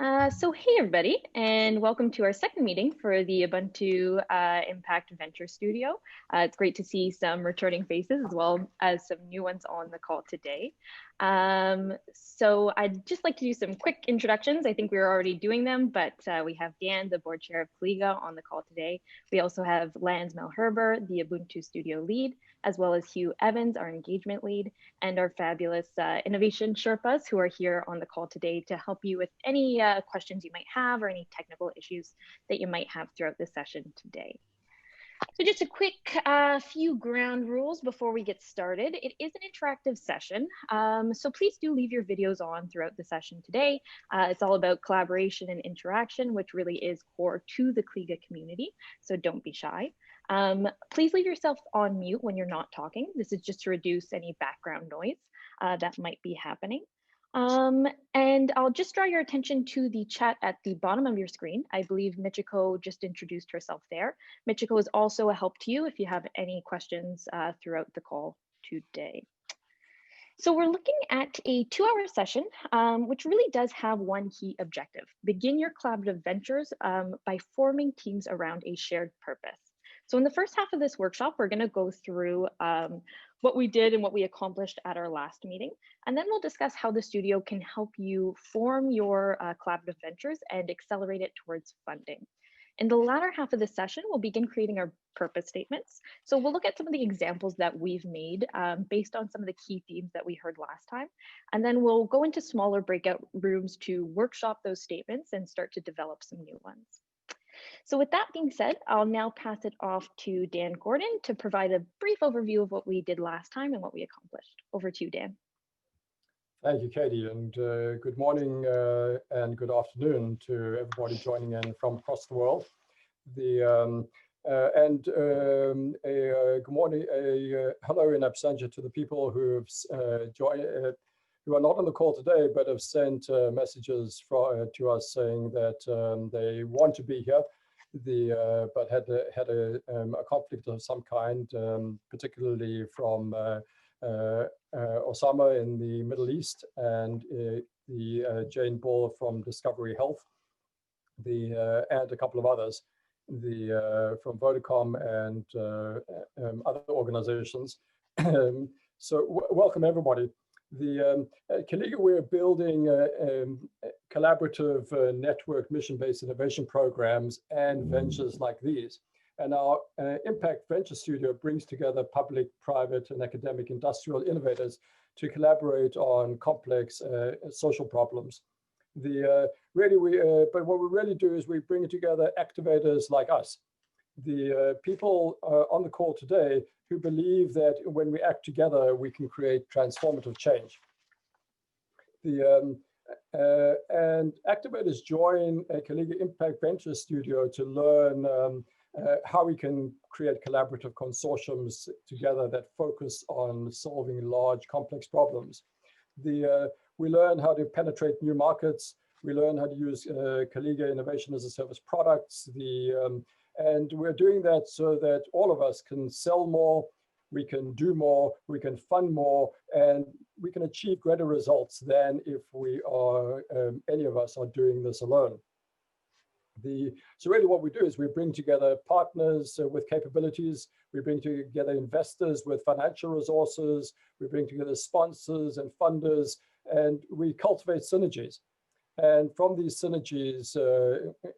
Hey everybody, and welcome to our second meeting for the Ubuntu Impact Venture Studio. It's great to see some returning faces as well as some new ones on the call today. So I'd just like to do some quick introductions. I think we were already doing them, but we have Dan, the board chair of Kaliga, on the call today. We also have Lance Melherber, the Ubuntu Studio lead, as well as Hugh Evans, our engagement lead, and our fabulous innovation Sherpas who are here on the call today to help you with any questions you might have or any technical issues that you might have throughout the session today. So just a quick few ground rules before we get started. It is an interactive session, so please do leave your videos on throughout the session today. It's all about collaboration and interaction, which really is core to the Kliga community, so don't be shy. Please leave yourself on mute when you're not talking. This is just to reduce any background noise that might be happening. And I'll just draw your attention to the chat at the bottom of your screen. I believe Michiko just introduced herself there. Michiko is also a help to you if you have any questions throughout the call today. So we're looking at a 2-hour session, which really does have one key objective: begin your collaborative ventures by forming teams around a shared purpose. So in the first half of this workshop, we're going to go through what we did and what we accomplished at our last meeting. And then we'll discuss how the studio can help you form your collaborative ventures and accelerate it towards funding. In the latter half of the session, we'll begin creating our purpose statements. So we'll look at some of the examples that we've made based on some of the key themes that we heard last time. And then we'll go into smaller breakout rooms to workshop those statements and start to develop some new ones. So with that being said, I'll now pass it off to Dan Gordon to provide a brief overview of what we did last time and what we accomplished. Over to you, Dan. Thank you, Katie, and good morning and good afternoon to everybody joining in from across the world. Good morning, hello in absentia to the people who have joined, who are not on the call today, but have sent messages to us saying that they want to be here, but had a conflict of some kind, particularly from Osama in the Middle East and the Jane Ball from Discovery Health, and a couple of others, from Vodacom and other organizations. So welcome everybody. At Kaliga, we're building collaborative network mission-based innovation programs and ventures like these. And our Impact Venture Studio brings together public, private, and academic industrial innovators to collaborate on complex social problems. But what we really do is we bring together activators like us, the people on the call today who believe that when we act together, we can create transformative change. And activators join a Kaliga Impact Venture Studio to learn how we can create collaborative consortiums together that focus on solving large, complex problems. We learn how to penetrate new markets. We learn how to use Kaliga Innovation as a Service products. And we're doing that so that all of us can sell more, we can do more, we can fund more, and we can achieve greater results than if we are, any of us are doing this alone. So really what we do is we bring together partners with capabilities, we bring together investors with financial resources, we bring together sponsors and funders, and we cultivate synergies. And from these synergies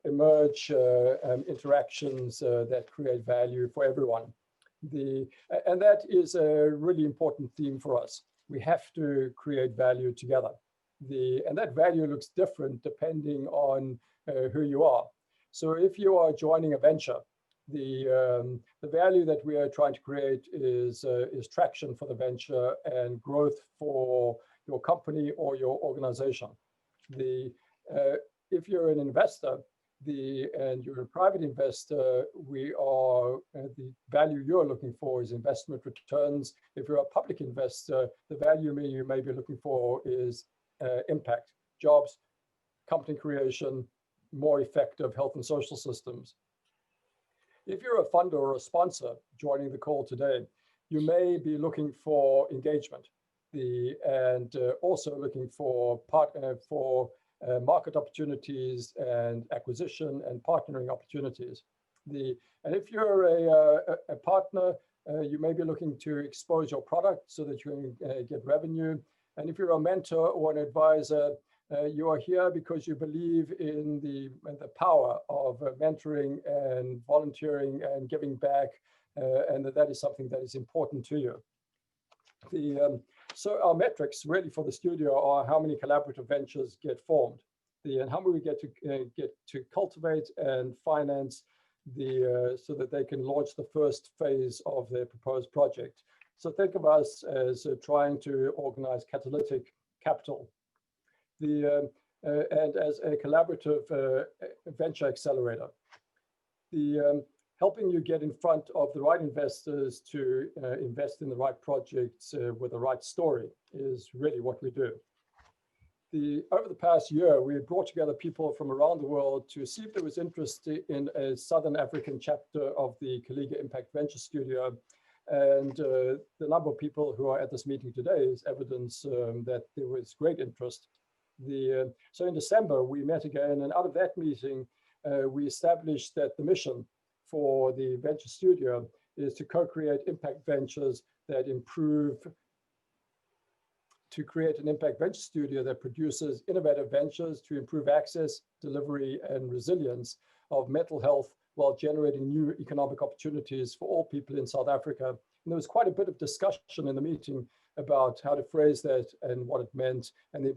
emerge interactions that create value for everyone. And that is a really important theme for us. We have to create value together. And that value looks different depending on who you are. So if you are joining a venture, the value that we are trying to create is traction for the venture and growth for your company or your organization. If you're an investor and you're a private investor, the value you're looking for is investment returns. If you're a public investor, the value you may be looking for is impact, jobs, company creation, more effective health and social systems. If you're a funder or a sponsor joining the call today, you may be looking for engagement, and also looking for market opportunities and acquisition and partnering opportunities. And if you're a partner, you may be looking to expose your product so that you can get revenue. And if you're a mentor or an advisor, you are here because you believe in the power of mentoring and volunteering and giving back, and that is something that is important to you. So our metrics really for the studio are how many collaborative ventures get formed, and how many we get to cultivate and finance so that they can launch the first phase of their proposed project. So think of us as trying to organize catalytic capital, and as a collaborative venture accelerator. Helping you get in front of the right investors to invest in the right projects with the right story is really what we do. Over the past year, we have brought together people from around the world to see if there was interest in a Southern African chapter of the Colleague Impact Venture Studio. And the number of people who are at this meeting today is evidence that there was great interest. So in December, we met again, and out of that meeting, we established that the mission for the Venture Studio is to co-create impact ventures that to create an impact venture studio that produces innovative ventures to improve access, delivery, and resilience of mental health while generating new economic opportunities for all people in South Africa. And there was quite a bit of discussion in the meeting about how to phrase that and what it meant, and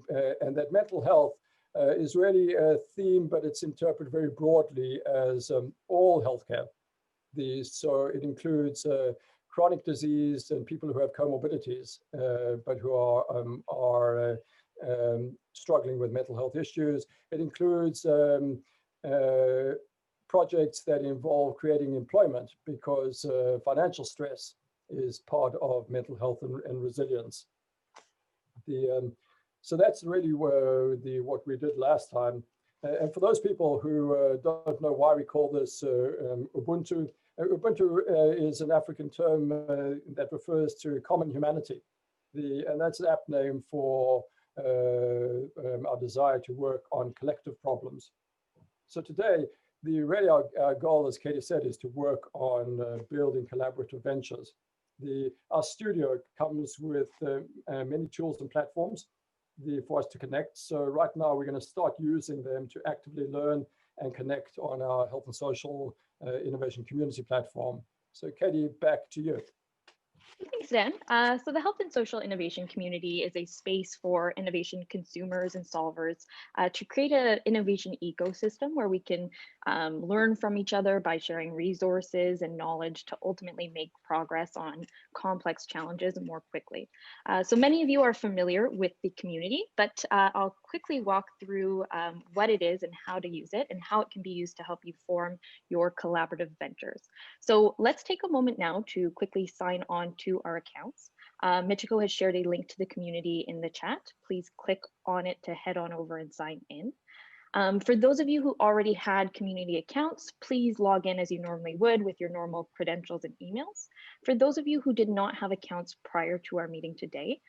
that mental health is really a theme, but it's interpreted very broadly as all healthcare. So it includes chronic disease and people who have comorbidities, but who are struggling with mental health issues. It includes projects that involve creating employment, because financial stress is part of mental health and resilience. So that's really what we did last time. And for those people who don't know why we call this Ubuntu, Ubuntu is an African term that refers to common humanity. And that's an apt name for our desire to work on collective problems. So today, really our goal, as Katie said, is to work on building collaborative ventures. Our studio comes with many tools and platforms for us to connect. So right now we're going to start using them to actively learn and connect on our health and social innovation community platform. So Katie, back to you. Thanks, Dan. So the Health and Social Innovation Community is a space for innovation consumers and solvers to create an innovation ecosystem where we can learn from each other by sharing resources and knowledge to ultimately make progress on complex challenges more quickly. So many of you are familiar with the community, but I'll quickly walk through what it is and how to use it and how it can be used to help you form your collaborative ventures. So let's take a moment now to quickly sign on to our accounts. Michiko has shared a link to the community in the chat. Please click on it to head on over and sign in. For those of you who already had community accounts, please log in as you normally would with your normal credentials and emails. For those of you who did not have accounts prior to our meeting today,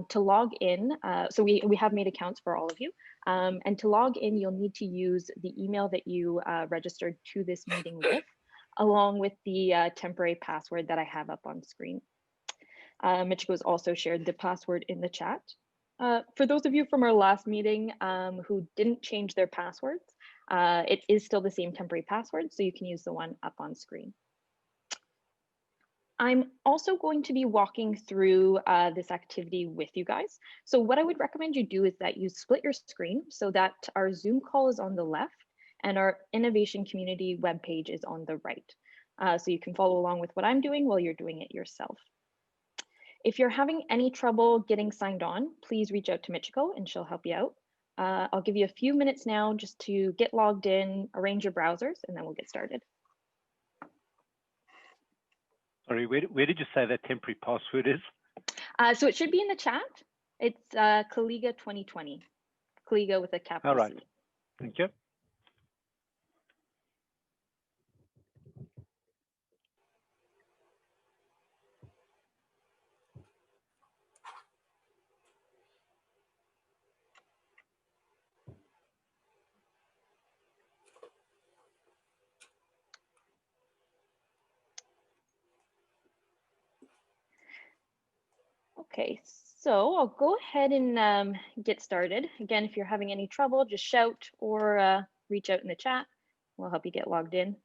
to log in, so we have made accounts for all of you, and to log in, you'll need to use the email that you registered to this meeting with, along with the temporary password that I have up on screen. Michiko has also shared the password in the chat. For those of you from our last meeting who didn't change their passwords, it is still the same temporary password, so you can use the one up on screen. I'm also going to be walking through this activity with you guys. So what I would recommend you do is that you split your screen so that our Zoom call is on the left and our innovation community webpage is on the right. So you can follow along with what I'm doing while you're doing it yourself. If you're having any trouble getting signed on, please reach out to Michiko and she'll help you out. I'll give you a few minutes now just to get logged in, arrange your browsers, and then we'll get started. Sorry, where did you say that temporary password is? So it should be in the chat. It's Colleague 2020, Colleague with a capital All right, C. Thank you. Okay, so I'll go ahead and get started. Again, if you're having any trouble, just shout or reach out in the chat. We'll help you get logged in.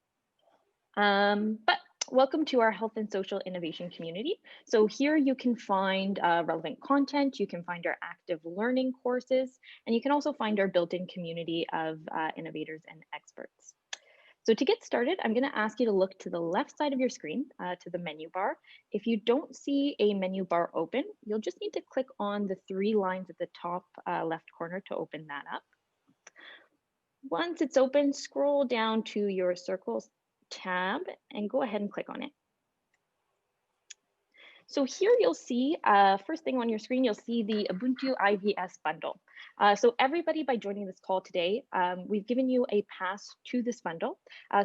But welcome to our Health and Social Innovation community. So here you can find relevant content, you can find our active learning courses, and you can also find our built-in community of innovators and experts. So to get started, I'm going to ask you to look to the left side of your screen, to the menu bar. If you don't see a menu bar open, you'll just need to click on the 3 lines at the top left corner to open that up. Once it's open, scroll down to your circles tab and go ahead and click on it. So here you'll see, first thing on your screen, you'll see the Ubuntu IVS bundle. So everybody, by joining this call today, we've given you a pass to this bundle.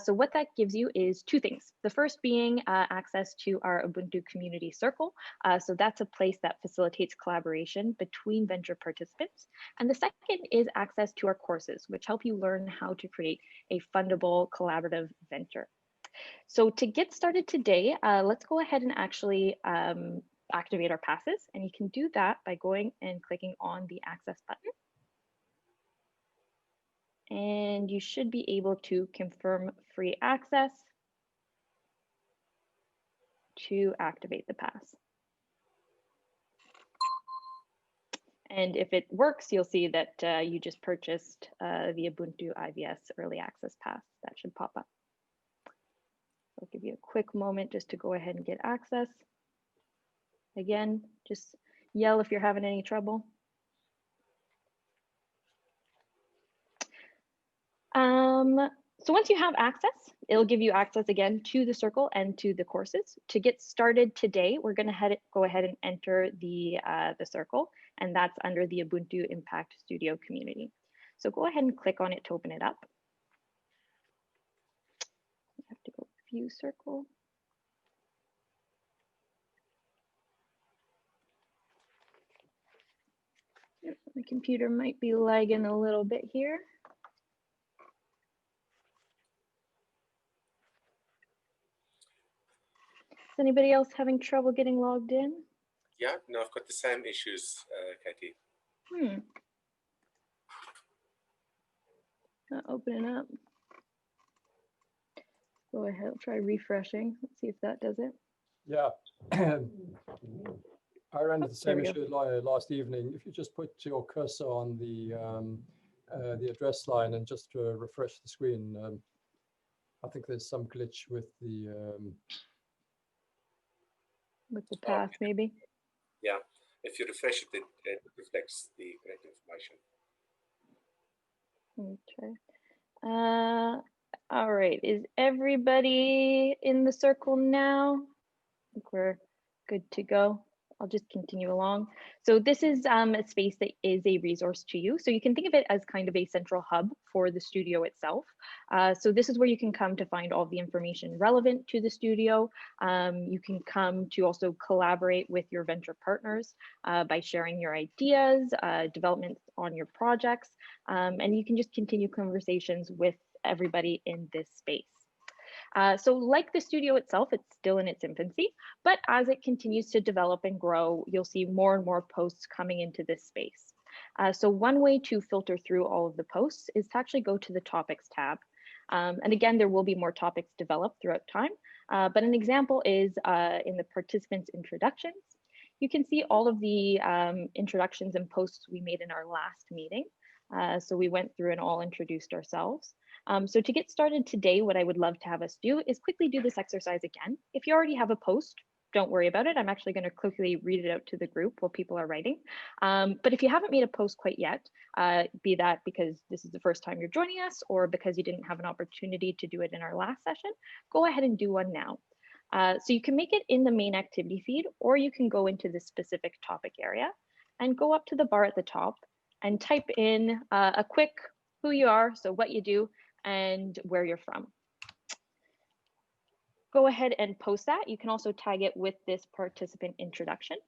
So what that gives you is 2 things. The first being access to our Ubuntu Community Circle. So that's a place that facilitates collaboration between venture participants. And the second is access to our courses, which help you learn how to create a fundable collaborative venture. So to get started today, let's go ahead and actually activate our passes. And you can do that by going and clicking on the access button. And you should be able to confirm free access to activate the pass. And if it works, you'll see that you just purchased the Ubuntu IVS Early Access Pass. That should pop up. I'll give you a quick moment just to go ahead and get access. Again, just yell if you're having any trouble. So once you have access, it'll give you access again to the circle and to the courses. To get started today, we're going to go ahead and enter the circle, and that's under the Ubuntu Impact Studio community. So go ahead and click on it to open it up. I have to go view circle. My computer might be lagging a little bit here. Is anybody else having trouble getting logged in? Yeah, no, I've got the same issues, Katie. Not opening up. Go ahead, try refreshing. Let's see if that does it. Yeah. I ran into the same issue last evening. If you just put your cursor on the address line and just refresh the screen, I think there's some glitch with the path, maybe. Yeah, if you refresh it, it reflects the correct information. Okay. All right. Is everybody in the circle now? I think we're good to go. I'll just continue along. So this is a space that is a resource to you. So you can think of it as kind of a central hub for the studio itself. So this is where you can come to find all the information relevant to the studio. You can come to also collaborate with your venture partners by sharing your ideas, developments on your projects, and you can just continue conversations with everybody in this space. So like the studio itself, it's still in its infancy, but as it continues to develop and grow, you'll see more and more posts coming into this space. So one way to filter through all of the posts is to actually go to the topics tab. And again, there will be more topics developed throughout time, but an example is in the participants introductions. You can see all of the introductions and posts we made in our last meeting. So we went through and all introduced ourselves. So to get started today, what I would love to have us do is quickly do this exercise again. If you already have a post, don't worry about it. I'm actually going to quickly read it out to the group while people are writing. But if you haven't made a post quite yet, be that because this is the first time you're joining us or because you didn't have an opportunity to do it in our last session, go ahead and do one now. So you can make it in the main activity feed, or you can go into the specific topic area and go up to the bar at the top and type in a quick who you are, so what you do, and where you're from. Go ahead and post that. You can also tag it with this participant introduction,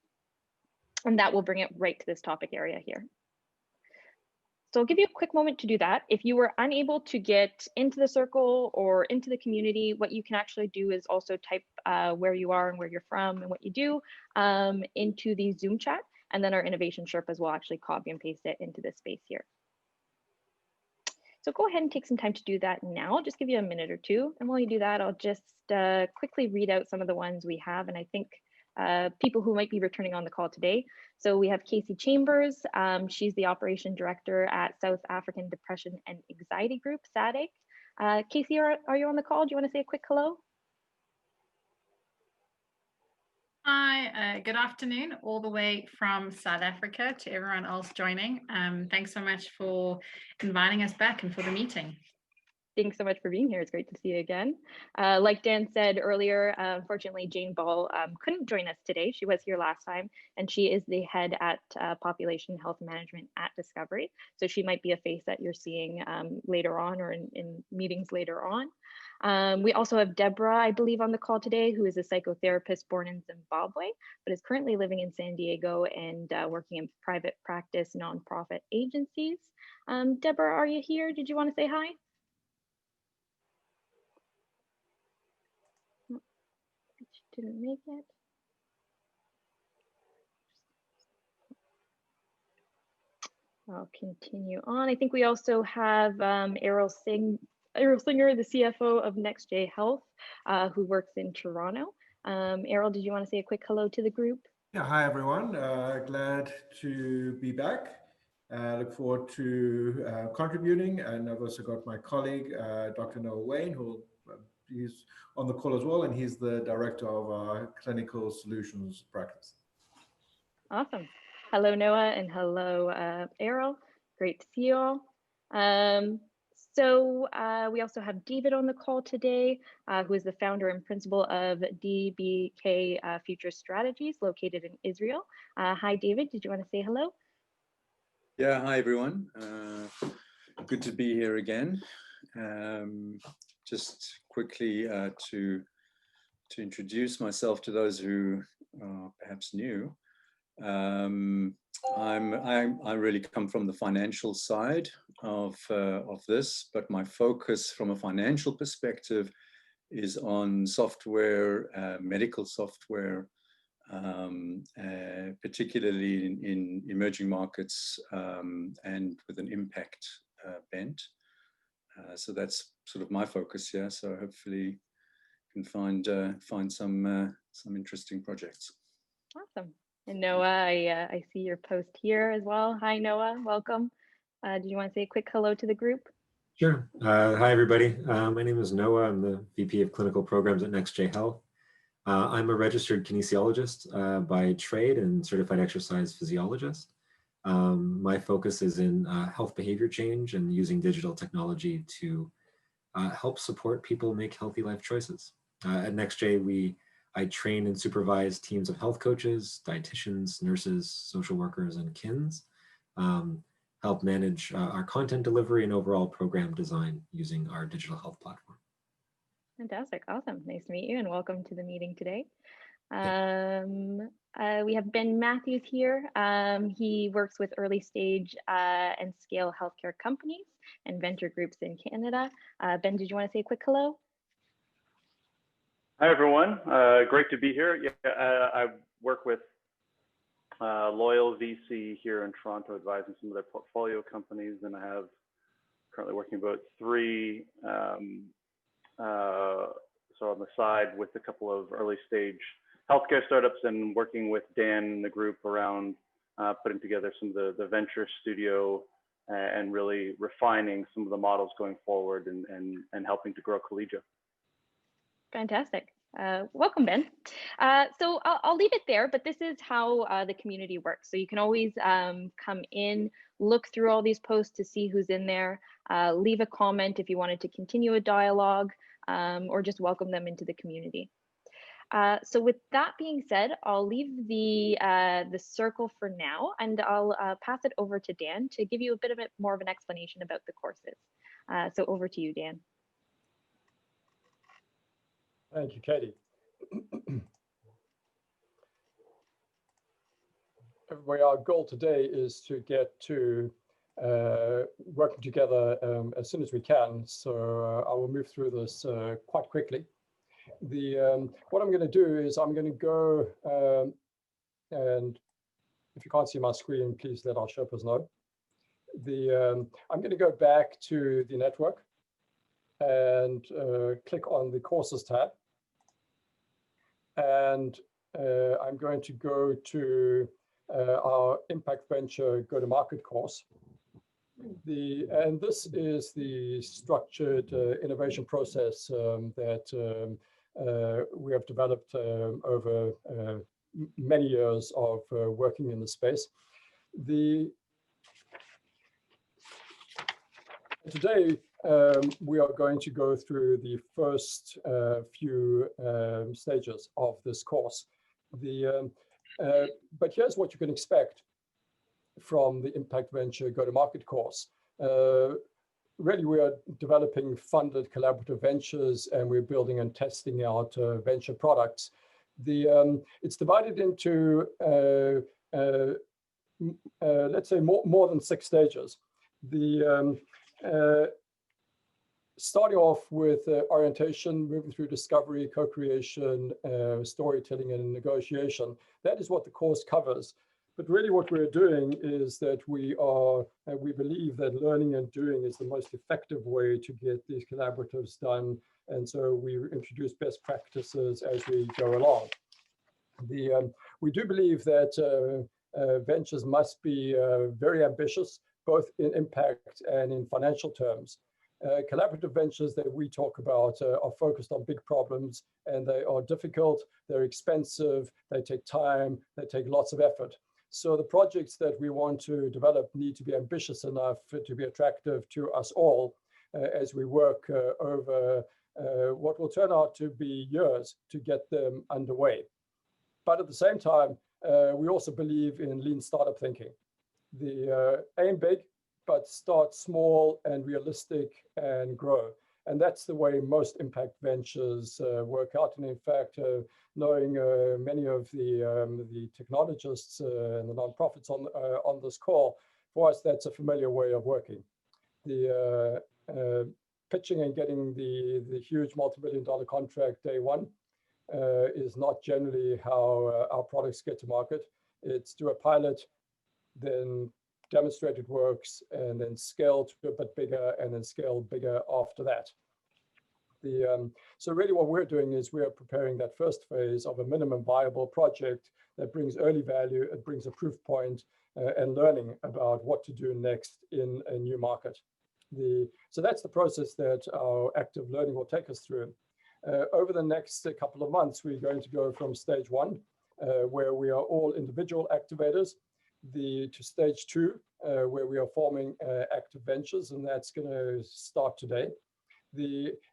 and that will bring it right to this topic area here. So I'll give you a quick moment to do that. If you were unable to get into the circle or into the community, what you can actually do is also type where you are and where you're from and what you do into the Zoom chat, and then our innovation Sherpas will actually copy and paste it into this space here. So go ahead and take some time to do that now. I'll just give you a minute or two. And while you do that, I'll just quickly read out some of the ones we have. And I think people who might be returning on the call today. So we have Casey Chambers. She's the Operation Director at South African Depression and Anxiety Group, SADC. Casey, are you on the call? Do you want to say a quick hello? Hi, good afternoon, all the way from South Africa to everyone else joining. Thanks so much for inviting us back and for the meeting. Thanks so much for being here. It's great to see you again. Like Dan said earlier, unfortunately, Jane Ball couldn't join us today. She was here last time, and she is the head at Population Health Management at Discovery. So she might be a face that you're seeing later on or in meetings later on. We also have Deborah, I believe, on the call today, who is a psychotherapist born in Zimbabwe, but is currently living in San Diego and working in private practice nonprofit agencies. Deborah, are you here? Did you want to say hi? Didn't make it. I'll continue on. I think we also have Errol Singer, the CFO of NextJ Health, who works in Toronto. Errol, did you want to say a quick hello to the group? Yeah, hi everyone. Glad to be back. Look forward to contributing, and I've also got my colleague, Dr. Noah Wayne, who he's on the call as well, and he's the director of our clinical solutions practice. Awesome. Hello, Noah, and hello, Errol. Great to see you all. So we also have David on the call today, who is the founder and principal of DBK Future Strategies, located in Israel. Hi, David. Did you want to say hello? Yeah, hi, everyone. Good to be here again. Just quickly to introduce myself to those who are perhaps new. I really come from the financial side of this, but my focus from a financial perspective is on software, medical software, particularly in emerging markets and with an impact bent. So that's sort of my focus here. So hopefully you can find some interesting projects. Awesome. And Noah, I see your post here as well. Hi, Noah. Welcome. Do you want to say a quick hello to the group? Sure. Hi, everybody. My name is Noah. I'm the VP of Clinical Programs at NextJ Health. I'm a registered kinesiologist by trade and certified exercise physiologist. My focus is in health behavior change and using digital technology to help support people make healthy life choices. At NextJ, I train and supervise teams of health coaches, dietitians, nurses, social workers, and KINs, help manage our content delivery and overall program design using our digital health platform. Fantastic. Awesome. Nice to meet you and welcome to the meeting today. We have Ben Matthews here. He works with early stage and scale healthcare companies and venture groups in Canada. Ben, did you want to say a quick hello? Hi, everyone. Great to be here. Yeah, I work with Loyal VC here in Toronto, advising some of their portfolio companies, and I have currently working about 3 so on the side with a couple of early stage healthcare startups, and working with Dan and the group around putting together some of the venture studio and really refining some of the models going forward and helping to grow Collegia. Fantastic. Welcome, Ben. So I'll leave it there, but this is how the community works. So you can always come in, look through all these posts to see who's in there, leave a comment if you wanted to continue a dialogue, or just welcome them into the community. So with that being said, I'll leave the circle for now, and I'll pass it over to Dan to give you a bit more of an explanation about the courses. So over to you, Dan. Thank you, Katie. Everybody, our goal today is to get to working together as soon as we can. So I will move through this quite quickly. What I'm going to do is I'm going to go, and if you can't see my screen, please let our Sherpas know. I'm going to go back to the network and click on the courses tab. And I'm going to go to our Impact Venture Go-to-Market course. And this is the structured innovation process that we have developed over many years of working in the space. Today, we are going to go through the first few stages of this course. But here's what you can expect from the Impact Venture Go-to-Market course. Really, we are developing funded collaborative ventures, and we're building and testing out venture products. It's divided into, let's say, more than 6 stages. Starting off with orientation, moving through discovery, co-creation, storytelling, and negotiation. That is what the course covers. But really what we're doing is that we believe that learning and doing is the most effective way to get these collaboratives done. And so we introduce best practices as we go along. We do believe that ventures must be very ambitious, both in impact and in financial terms. Collaborative ventures that we talk about are focused on big problems, and they are difficult, they're expensive, they take time, they take lots of effort. So the projects that we want to develop need to be ambitious enough to be attractive to us all as we work over what will turn out to be years to get them underway. But at the same time, we also believe in lean startup thinking. Aim big, but start small and realistic and grow. And that's the way most impact ventures work out. And in fact, knowing many of the technologists and the nonprofits on this call, for us, that's a familiar way of working. The pitching and getting the huge multi-million-dollar contract day one is not generally how our products get to market. It's do a pilot, then demonstrate it works, and then scale to a bit bigger, and then scale bigger after that. So really what we're doing is we are preparing that first phase of a minimum viable project that brings early value, it brings a proof point, and learning about what to do next in a new market. So that's the process that our active learning will take us through. Over the next couple of months, we're going to go from stage 1, where we are all individual activators, to stage 2, where we are forming active ventures, and that's going to start today.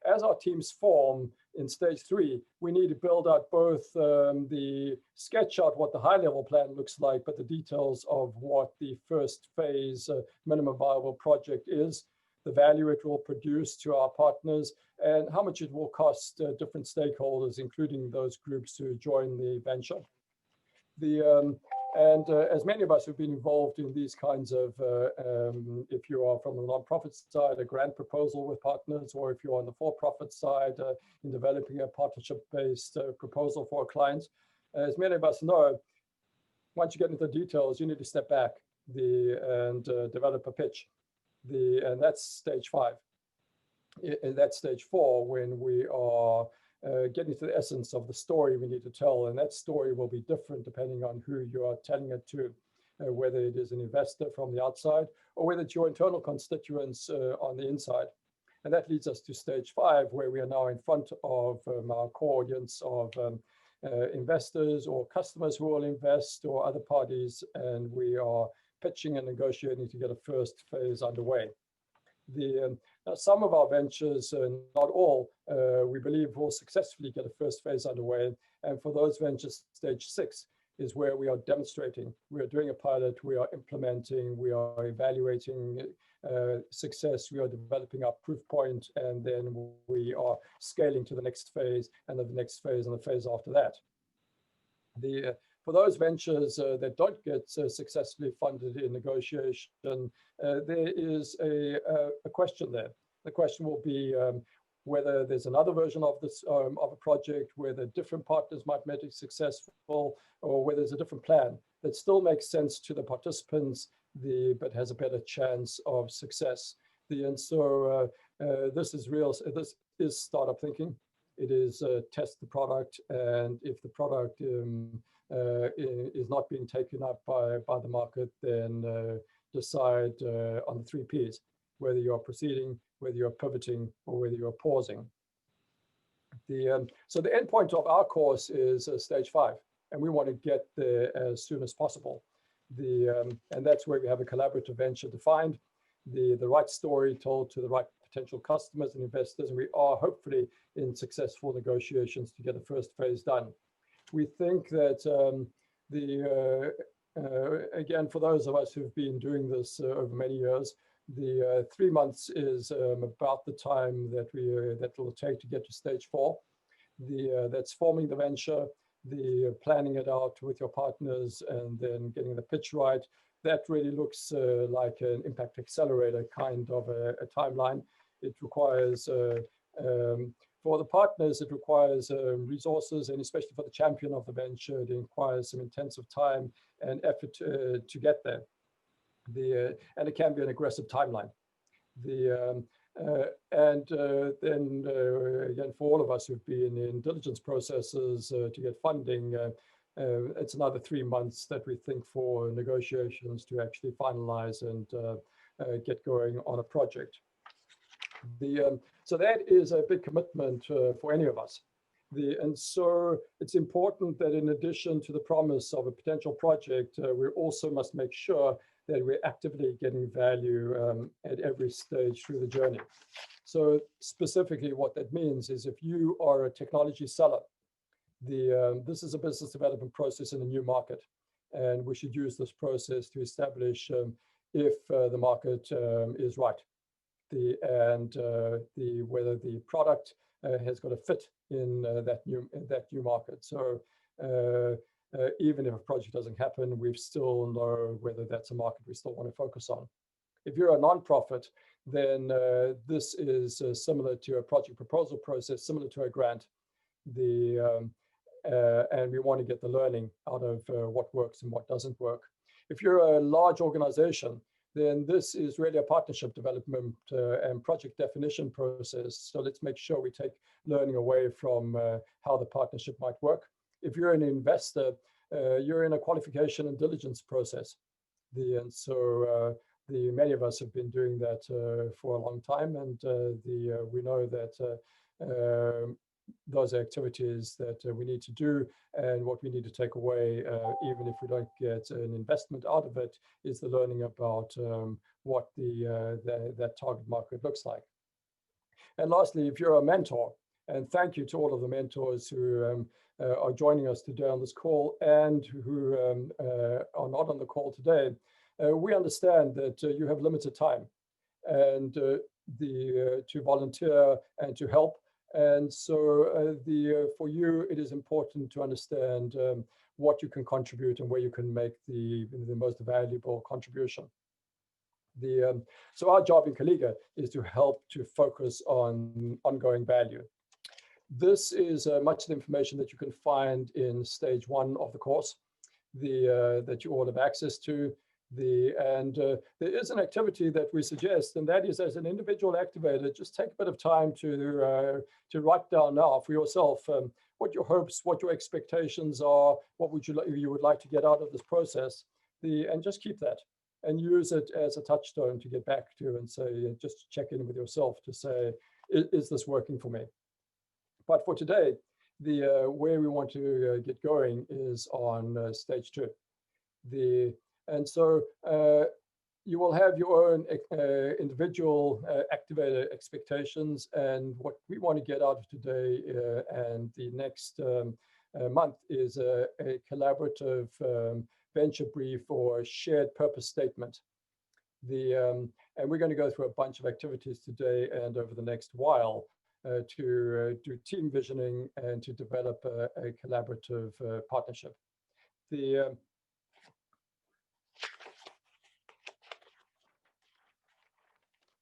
As our teams form in stage 3, we need to build out both the sketch out what the high-level plan looks like, but the details of what the first phase minimum viable project is, the value it will produce to our partners, and how much it will cost different stakeholders, including those groups who join the venture. As many of us who've been involved in these kinds of, if you are from the nonprofit side, a grant proposal with partners, or if you're on the for-profit side in developing a partnership-based proposal for a client, as many of us know, once you get into the details, you need to step back and develop a pitch. And that's stage 5. And that's stage 4, when we are getting to the essence of the story we need to tell. And that story will be different depending on who you are telling it to, whether it is an investor from the outside or whether it's your internal constituents on the inside. And that leads us to stage 5, where we are now in front of our core audience of investors or customers who will invest or other parties, and we are pitching and negotiating to get a first phase underway. Some of our ventures, not all, we believe will successfully get a first phase underway. And for those ventures, stage 6 is where we are demonstrating. We are doing a pilot, we are implementing, we are evaluating success, we are developing our proof point, and then we are scaling to the next phase, and then the next phase, and the phase after that. For those ventures that don't get successfully funded in negotiation, there is a question there. The question will be whether there's another version of this of a project, whether different partners might make it successful, or whether there's a different plan that still makes sense to the participants, but has a better chance of success. And so this is real. This is startup thinking. It is test the product, and if the product is not being taken up by the market, then decide on the 3 Ps, whether you're proceeding, whether you're pivoting, or whether you're pausing. So the end point of our course is stage 5, and we want to get there as soon as possible. And that's where we have a collaborative venture defined, the right story told to the right potential customers and investors, and we are hopefully in successful negotiations to get the first phase done. We think that again, for those of us who've been doing this over many years, the 3 months is about the time that that will take to get to stage 4. That's forming the venture, the planning it out with your partners, and then getting the pitch right. That really looks like an impact accelerator kind of a timeline. It requires, for the partners, it requires resources, and especially for the champion of the venture, it requires some intensive time and effort to get there. And it can be an aggressive timeline. And then again, for all of us who've been in diligence processes to get funding, it's another 3 months that we think for negotiations to actually finalize and get going on a project. So that is a big commitment for any of us. And so it's important that in addition to the promise of a potential project, we also must make sure that we're actively getting value at every stage through the journey. So specifically what that means is if you are a technology seller, this is a business development process in a new market, and we should use this process to establish if the market is right, whether the product has got a fit in that new market. So even if a project doesn't happen, we still know whether that's a market we still want to focus on. If you're a nonprofit, then this is similar to a project proposal process, similar to a grant. And we want to get the learning out of what works and what doesn't work. If you're a large organization, then this is really a partnership development and project definition process. So let's make sure we take learning away from how the partnership might work. If you're an investor, you're in a qualification and diligence process. Many of us have been doing that for a long time, and we know that those activities that we need to do, and what we need to take away, even if we don't get an investment out of it, is the learning about what that target market looks like. And lastly, if you're a mentor, and thank you to all of the mentors who are joining us today on this call and who are not on the call today, we understand that you have limited time and to volunteer and to help. And so for you, it is important to understand what you can contribute and where you can make the most valuable contribution. So our job in Collega is to help to focus on ongoing value. This is much of the information that you can find in stage 1 of the course, that you all have access to. And there is an activity that we suggest, and that is, as an individual activator, just take a bit of time to write down now for yourself what your hopes, what your expectations are, what you would like to get out of this process, and just keep that and use it as a touchstone to get back to and say, just check in with yourself to say, is this working for me? But for today, where we want to get going is on stage 2. And so you will have your own individual activator expectations, and what we want to get out of today and the next month is a collaborative venture brief or shared purpose statement. And we're going to go through a bunch of activities today and over the next while to do team visioning and to develop a collaborative partnership.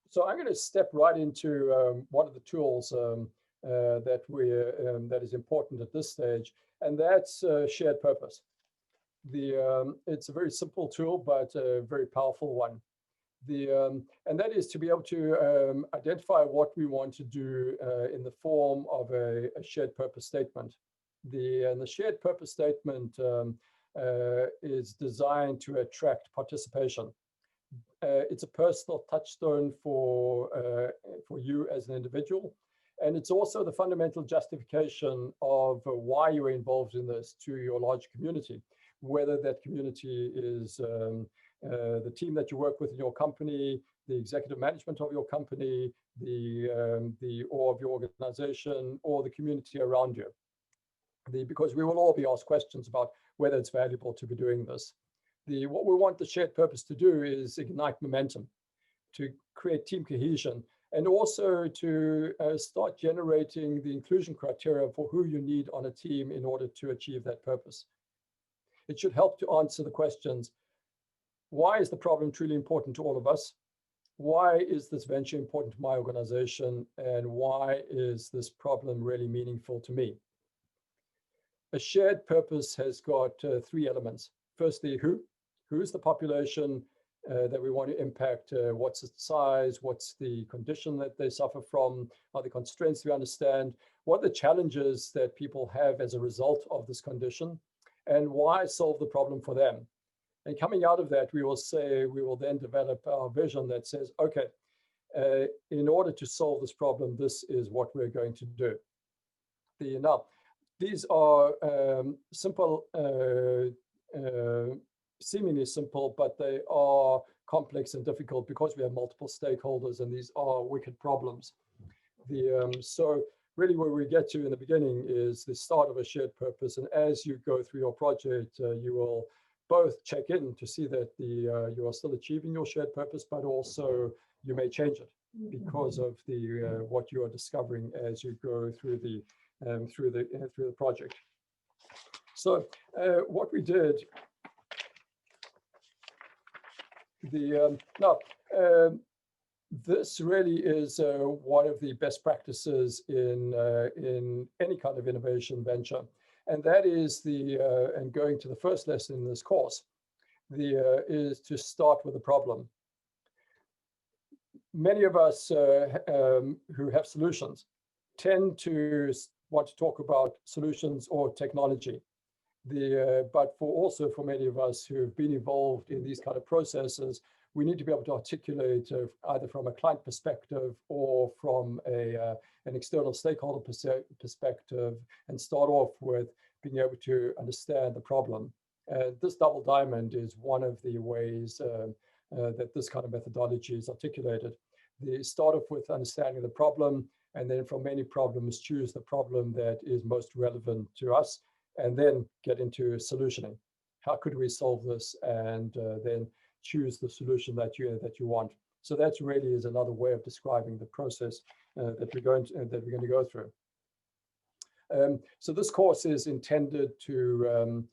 So I'm going to step right into one of the tools that is important at this stage, and that's shared purpose. It's a very simple tool, but a very powerful one. And that is to be able to identify what we want to do in the form of a shared purpose statement. And the shared purpose statement is designed to attract participation. It's a personal touchstone for you as an individual. And it's also the fundamental justification of why you're involved in this to your large community, whether that community is the team that you work with in your company, the executive management of your company, or of your organization, or the community around you. Because we will all be asked questions about whether it's valuable to be doing this. What we want the shared purpose to do is ignite momentum, to create team cohesion, and also to start generating the inclusion criteria for who you need on a team in order to achieve that purpose. It should help to answer the questions: why is the problem truly important to all of us? Why is this venture important to my organization? And why is this problem really meaningful to me? A shared purpose has got three elements. Firstly, who's the population that we want to impact? What's its size? What's the condition that they suffer from? Are the constraints we understand? What are the challenges that people have as a result of this condition? And why solve the problem for them? And coming out of that, we will then develop our vision that says, okay, in order to solve this problem, this is what we're going to do. Now, these are simple, seemingly simple, but they are complex and difficult because we have multiple stakeholders, and these are wicked problems. So really where we get to in the beginning is the start of a shared purpose. And as you go through your project, you will both check in to see that you are still achieving your shared purpose, but also you may change it because of what you are discovering as you go through the project. So what we did, this really is one of the best practices in any kind of innovation venture, and that is and going to the first lesson in this course, is to start with a problem. Many of us who have solutions tend to want to talk about solutions or technology. But for many of us who've been involved in these kind of processes, we need to be able to articulate either from a client perspective or from an external stakeholder perspective, and start off with being able to understand the problem. This double diamond is one of the ways that this kind of methodology is articulated. They start off with understanding the problem, and then from many problems, choose the problem that is most relevant to us, and then get into solutioning. How could we solve this? And then choose the solution that you want. So that really is another way of describing the process that we're going to go through. So this course is intended to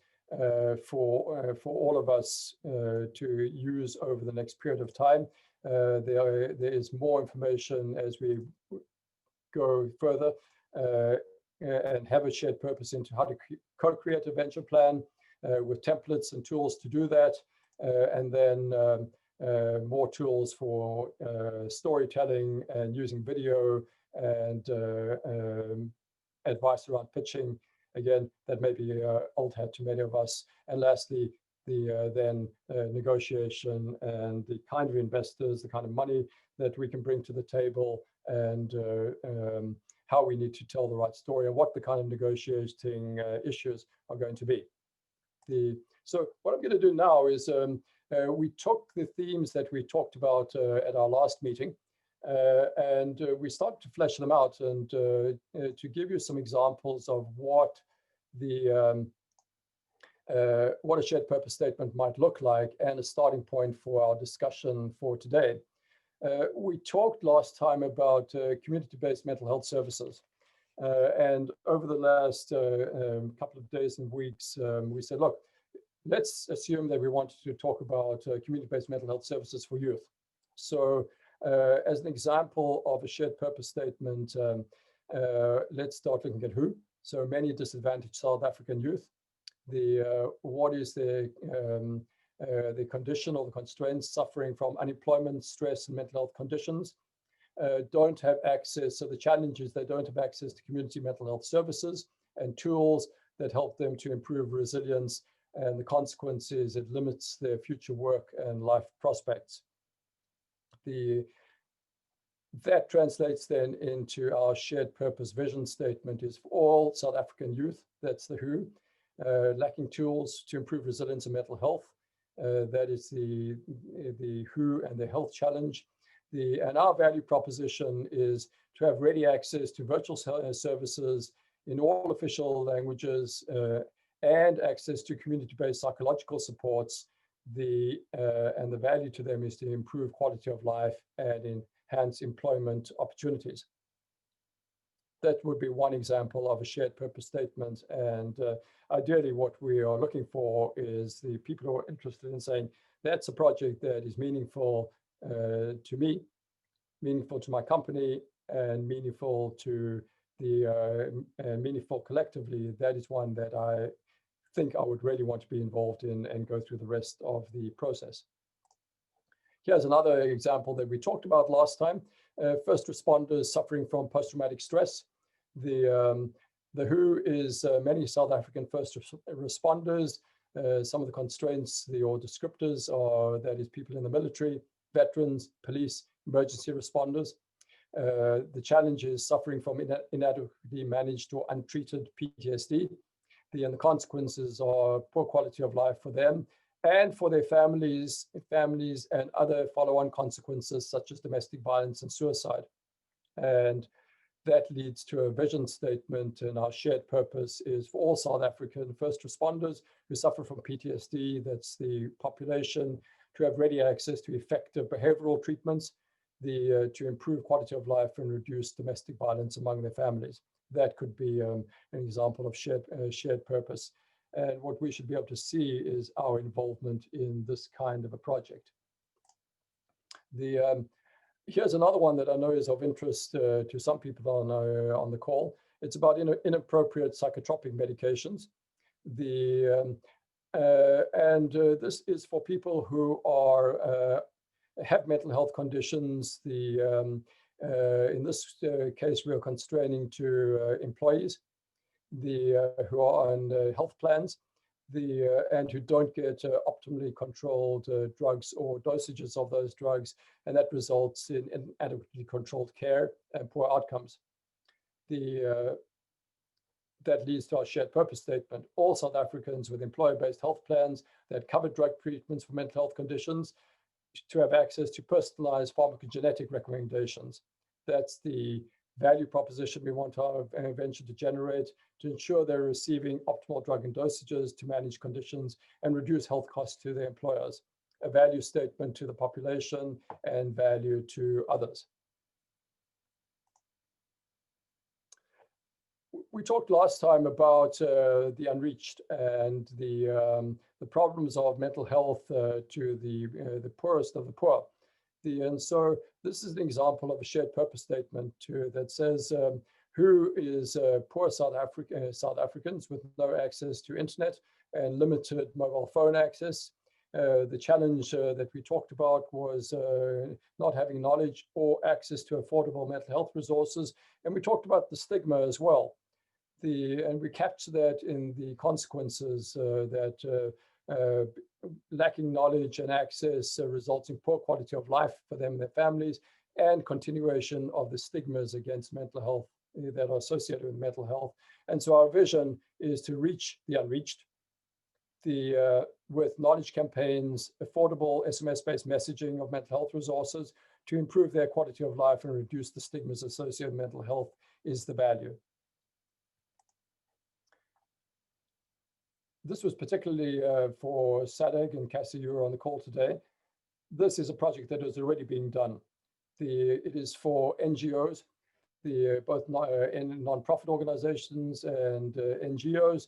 for all of us to use over the next period of time. There is more information as we go further and have a shared purpose into how to co-create a venture plan with templates and tools to do that, and then more tools for storytelling and using video, and advice around pitching. Again, that may be old hat to many of us. And lastly, then negotiation and the kind of investors, the kind of money that we can bring to the table, and how we need to tell the right story, and what the kind of negotiating issues are going to be. So what I'm going to do now is we took the themes that we talked about at our last meeting, and we started to flesh them out, and to give you some examples of what a shared purpose statement might look like, and a starting point for our discussion for today. We talked last time about community-based mental health services. And over the last couple of days and weeks, we said, look, let's assume that we wanted to talk about community-based mental health services for youth. So as an example of a shared purpose statement, let's start looking at who. So many disadvantaged South African youth. What is the condition or the constraints, suffering from unemployment, stress, and mental health conditions, don't have access. So the challenge is they don't have access to community mental health services and tools that help them to improve resilience. And the consequence is it limits their future work and life prospects. That translates then into our shared purpose vision statement is for all South African youth, that's the who, lacking tools to improve resilience and mental health. That is the who and the health challenge. And our value proposition is to have ready access to virtual services in all official languages and access to community-based psychological supports. And the value to them is to improve quality of life and enhance employment opportunities. That would be one example of a shared purpose statement. And ideally, what we are looking for is the people who are interested in saying, that's a project that is meaningful to me, meaningful to my company, and meaningful to meaningful collectively. That is one that I think I would really want to be involved in and go through the rest of the process. Here's another example that we talked about last time. First responders suffering from post-traumatic stress. The who is many South African first responders. Some of the constraints, or descriptors are, that is people in the military, veterans, police, emergency responders. The challenge is suffering from inadequately managed or untreated PTSD. And the consequences are poor quality of life for them and for their families and other follow-on consequences such as domestic violence and suicide. And that leads to a vision statement, and our shared purpose is for all South African first responders who suffer from PTSD, that's the population, to have ready access to effective behavioral treatments, to improve quality of life and reduce domestic violence among their families. That could be an example of shared purpose. And what we should be able to see is our involvement in this kind of a project. Here's another one that I know is of interest to some people on the call. It's about inappropriate psychotropic medications. This is for people who have mental health conditions. In this case, we are constraining to employees who are on health plans, and who don't get optimally controlled drugs or dosages of those drugs, and that results in inadequately controlled care and poor outcomes. That leads to our shared purpose statement. All South Africans with employer-based health plans that cover drug treatments for mental health conditions to have access to personalized pharmacogenetic recommendations. That's the value proposition we want our venture to generate, to ensure they're receiving optimal drug and dosages to manage conditions and reduce health costs to their employers. A value statement to the population and value to others. We talked last time about the unreached and the problems of mental health to the poorest of the poor. And so this is an example of a shared purpose statement that says who is poor South Africans with no access to internet and limited mobile phone access. The challenge that we talked about was not having knowledge or access to affordable mental health resources. And we talked about the stigma as well. And we capture that in the consequences that lacking knowledge and access results in poor quality of life for them and their families, and continuation of the stigmas against mental health that are associated with mental health. And so our vision is to reach the unreached with knowledge campaigns, affordable SMS-based messaging of mental health resources to improve their quality of life and reduce the stigmas associated with mental health is the value. This was particularly for SADC and Cassie, you were on the call today. This is a project that is already being done. It is for NGOs, both non-profit organizations and NGOs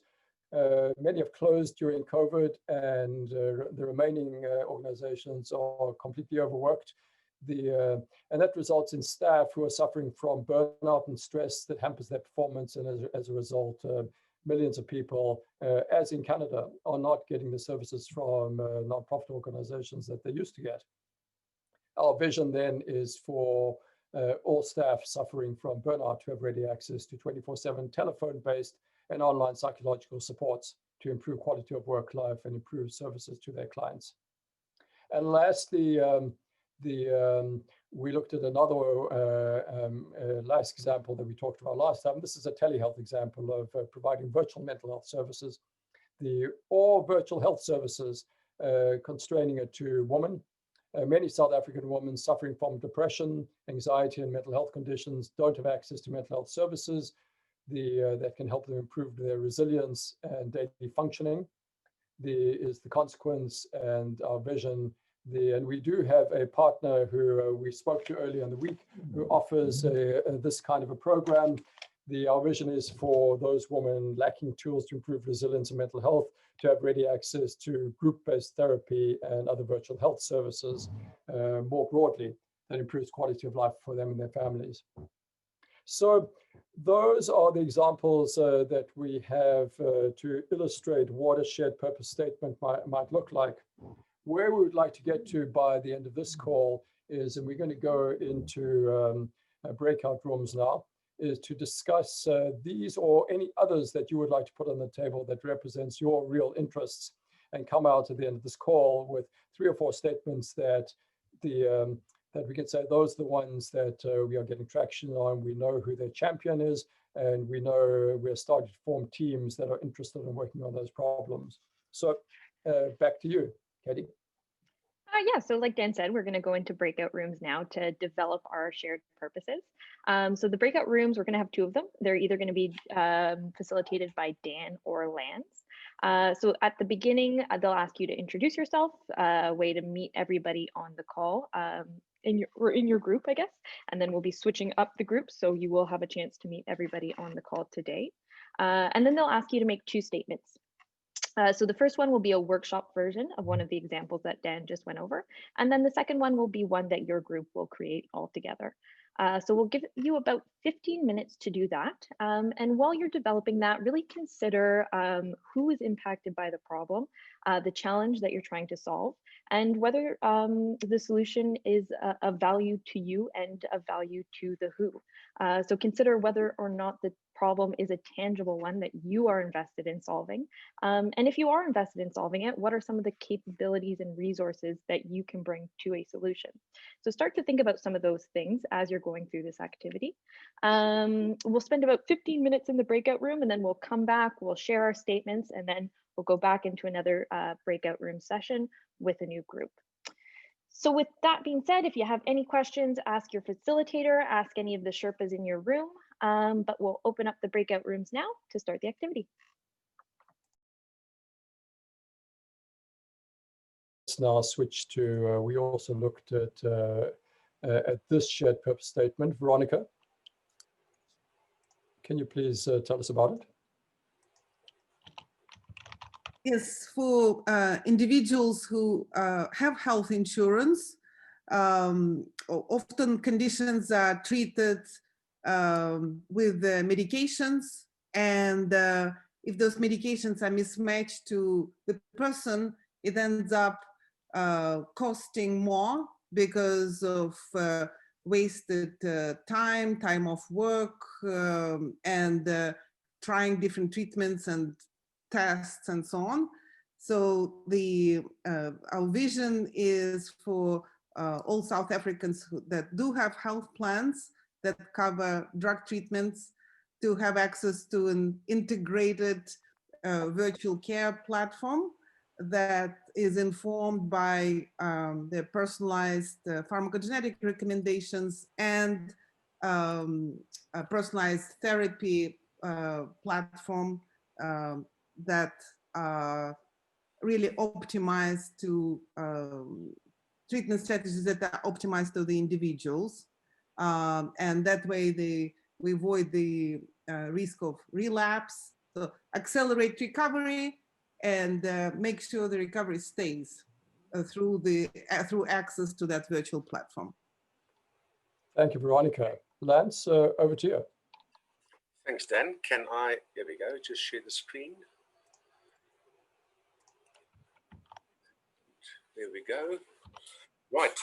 Many have closed during COVID, and the remaining organizations are completely overworked. And that results in staff who are suffering from burnout and stress that hampers their performance. And as a result, millions of people, as in Canada, are not getting the services from nonprofit organizations that they used to get. Our vision then is for all staff suffering from burnout to have ready access to 24/7 telephone-based and online psychological supports to improve quality of work life and improve services to their clients. And lastly, we looked at another last example that we talked about last time. This is a telehealth example of providing virtual mental health services. All virtual health services constraining it to women. Many South African women suffering from depression, anxiety, and mental health conditions don't have access to mental health services that can help them improve their resilience and daily functioning. Is the consequence and our vision. And we do have a partner who we spoke to earlier in the week who offers this kind of a program. Our vision is for those women lacking tools to improve resilience and mental health to have ready access to group-based therapy and other virtual health services more broadly that improves quality of life for them and their families. So those are the examples that we have to illustrate what a shared purpose statement might look like. Where we would like to get to by the end of this call is, and we're going to go into breakout rooms now, is to discuss these or any others that you would like to put on the table that represents your real interests, and come out at the end of this call with 3 or 4 statements that that we can say those are the ones that we are getting traction on. We know who their champion is, and we know we're starting to form teams that are interested in working on those problems. So back to you, Katie. Yeah, so like Dan said, we're going to go into breakout rooms now to develop our shared purposes. So the breakout rooms, we're going to have 2 of them. They're either going to be facilitated by Dan or Lance. So at the beginning, they'll ask you to introduce yourself, a way to meet everybody on the call in your group, I guess. And then we'll be switching up the groups, so you will have a chance to meet everybody on the call today. And then they'll ask you to make 2 statements. So the first one will be a workshop version of one of the examples that Dan just went over. And then the second one will be one that your group will create all together. So we'll give you about 15 minutes to do that. And while you're developing that, really consider who is impacted by the problem, the challenge that you're trying to solve, and whether the solution is of value to you and of value to the who. So consider whether or not the problem is a tangible one that you are invested in solving. And if you are invested in solving it, what are some of the capabilities and resources that you can bring to a solution? So start to think about some of those things as you're going through this activity. We'll spend about 15 minutes in the breakout room, and then we'll come back, we'll share our statements, and then we'll go back into another breakout room session with a new group. So with that being said, if you have any questions, ask your facilitator, ask any of the Sherpas in your room, but we'll open up the breakout rooms now to start the activity. Let's now switch to, we also looked at this shared purpose statement. Veronica, can you please tell us about it? Yes, for individuals who have health insurance, often conditions are treated with medications, and if those medications are mismatched to the person, it ends up costing more because of wasted time off work, and trying different treatments and tests and so on. So our vision is for all South Africans that do have health plans that cover drug treatments to have access to an integrated virtual care platform that is informed by their personalized pharmacogenetic recommendations and a personalized therapy platform that are really optimized to treatment strategies that are optimized to the individuals. And that way we avoid the risk of relapse So accelerate recovery and make sure the recovery stays through access to that virtual platform. Thank you, Veronica. Lance, over to you. Thanks, Dan. Can I, there we go, just share the screen. There we go. Right.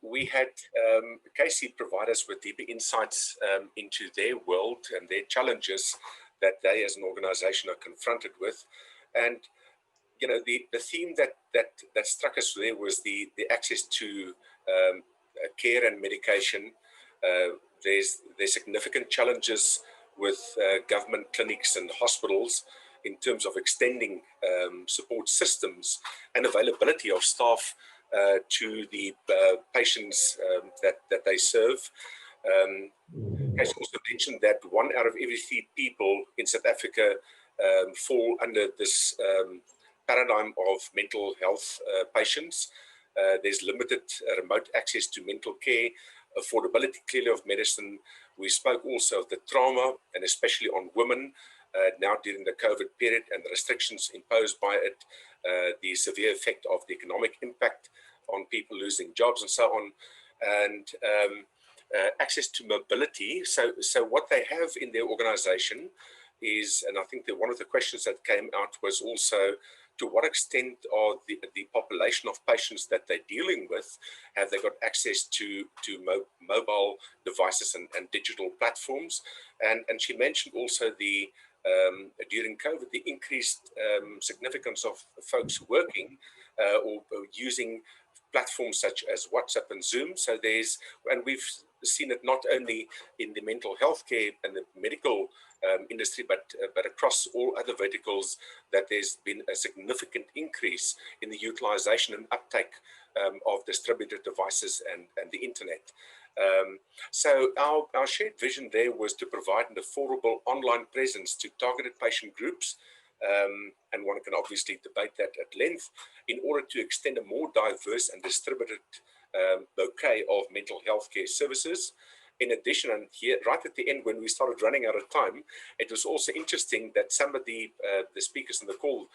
We had Casey provide us with deeper insights into their world and their challenges that they as an organization are confronted with. And, you know, the theme that struck us there was the access to care and medication. There's significant challenges with government clinics and hospitals in terms of extending support systems and availability of staff to the patients that they serve. As also mentioned that 1 out of every 3 people in South Africa fall under this paradigm of mental health patients. There's limited remote access to mental care, affordability clearly of medicine. We spoke also of the trauma, and especially on women now during the COVID period and the restrictions imposed by it, the severe effect of the economic impact on people losing jobs and so on, and access to mobility. So what they have in their organization is, and I think that one of the questions that came out was also, to what extent are the population of patients that they're dealing with, have they got access to mobile devices and digital platforms? And she mentioned also the during COVID, the increased significance of folks working or using platforms such as WhatsApp and Zoom. So and we've seen it not only in the mental health care and the medical industry, but across all other verticals, that there's been a significant increase in the utilization and uptake of distributed devices and the internet. So our shared vision there was to provide an affordable online presence to targeted patient groups, and one can obviously debate that at length, in order to extend a more diverse and distributed bouquet of mental health care services. In addition, and here right at the end when we started running out of time, it was also interesting that some of the speakers in the call,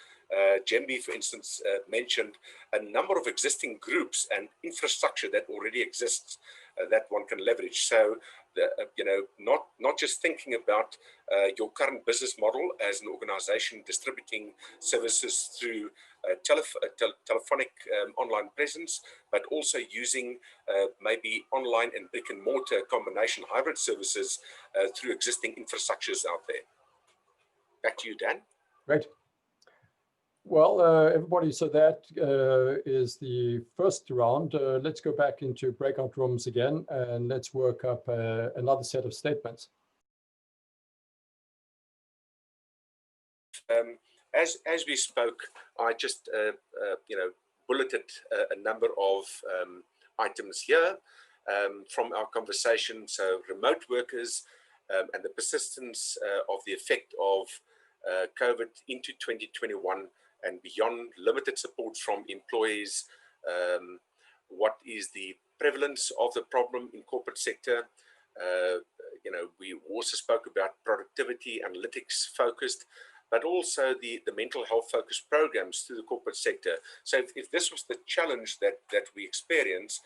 Jembi, for instance, mentioned a number of existing groups and infrastructure that already exists that one can leverage. So, you know, not just thinking about your current business model as an organization distributing services through telephonic online presence, but also using maybe online and brick and mortar combination hybrid services through existing infrastructures out there. Back to you, Dan. Great. Well, everybody, so that is the first round. Let's go back into breakout rooms again, and let's work up another set of statements. As we spoke, I just you know, bulleted a number of items here from our conversation. So remote workers and the persistence of the effect of COVID into 2021 and beyond, limited support from employees. What is the prevalence of the problem in corporate sector? You know, we also spoke about productivity, analytics focused, but also the mental health focused programs through the corporate sector. So if this was the challenge that we experience,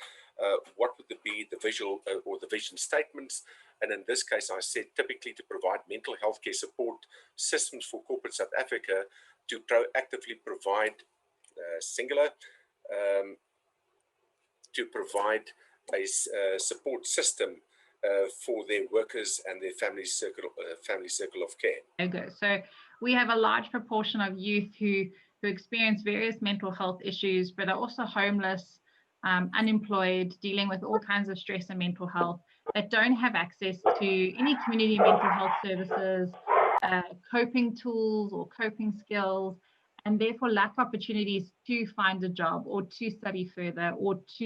what would be the visual or the vision statements? And in this case, I said typically to provide mental health care support systems for corporate South Africa, to proactively provide singular, to provide a support system for their workers and their family circle of care. Okay, so we have a large proportion of youth who experience various mental health issues, but are also homeless, unemployed, dealing with all kinds of stress and mental health, that don't have access to any community mental health services, coping tools or coping skills, and therefore lack opportunities to find a job or to study further or to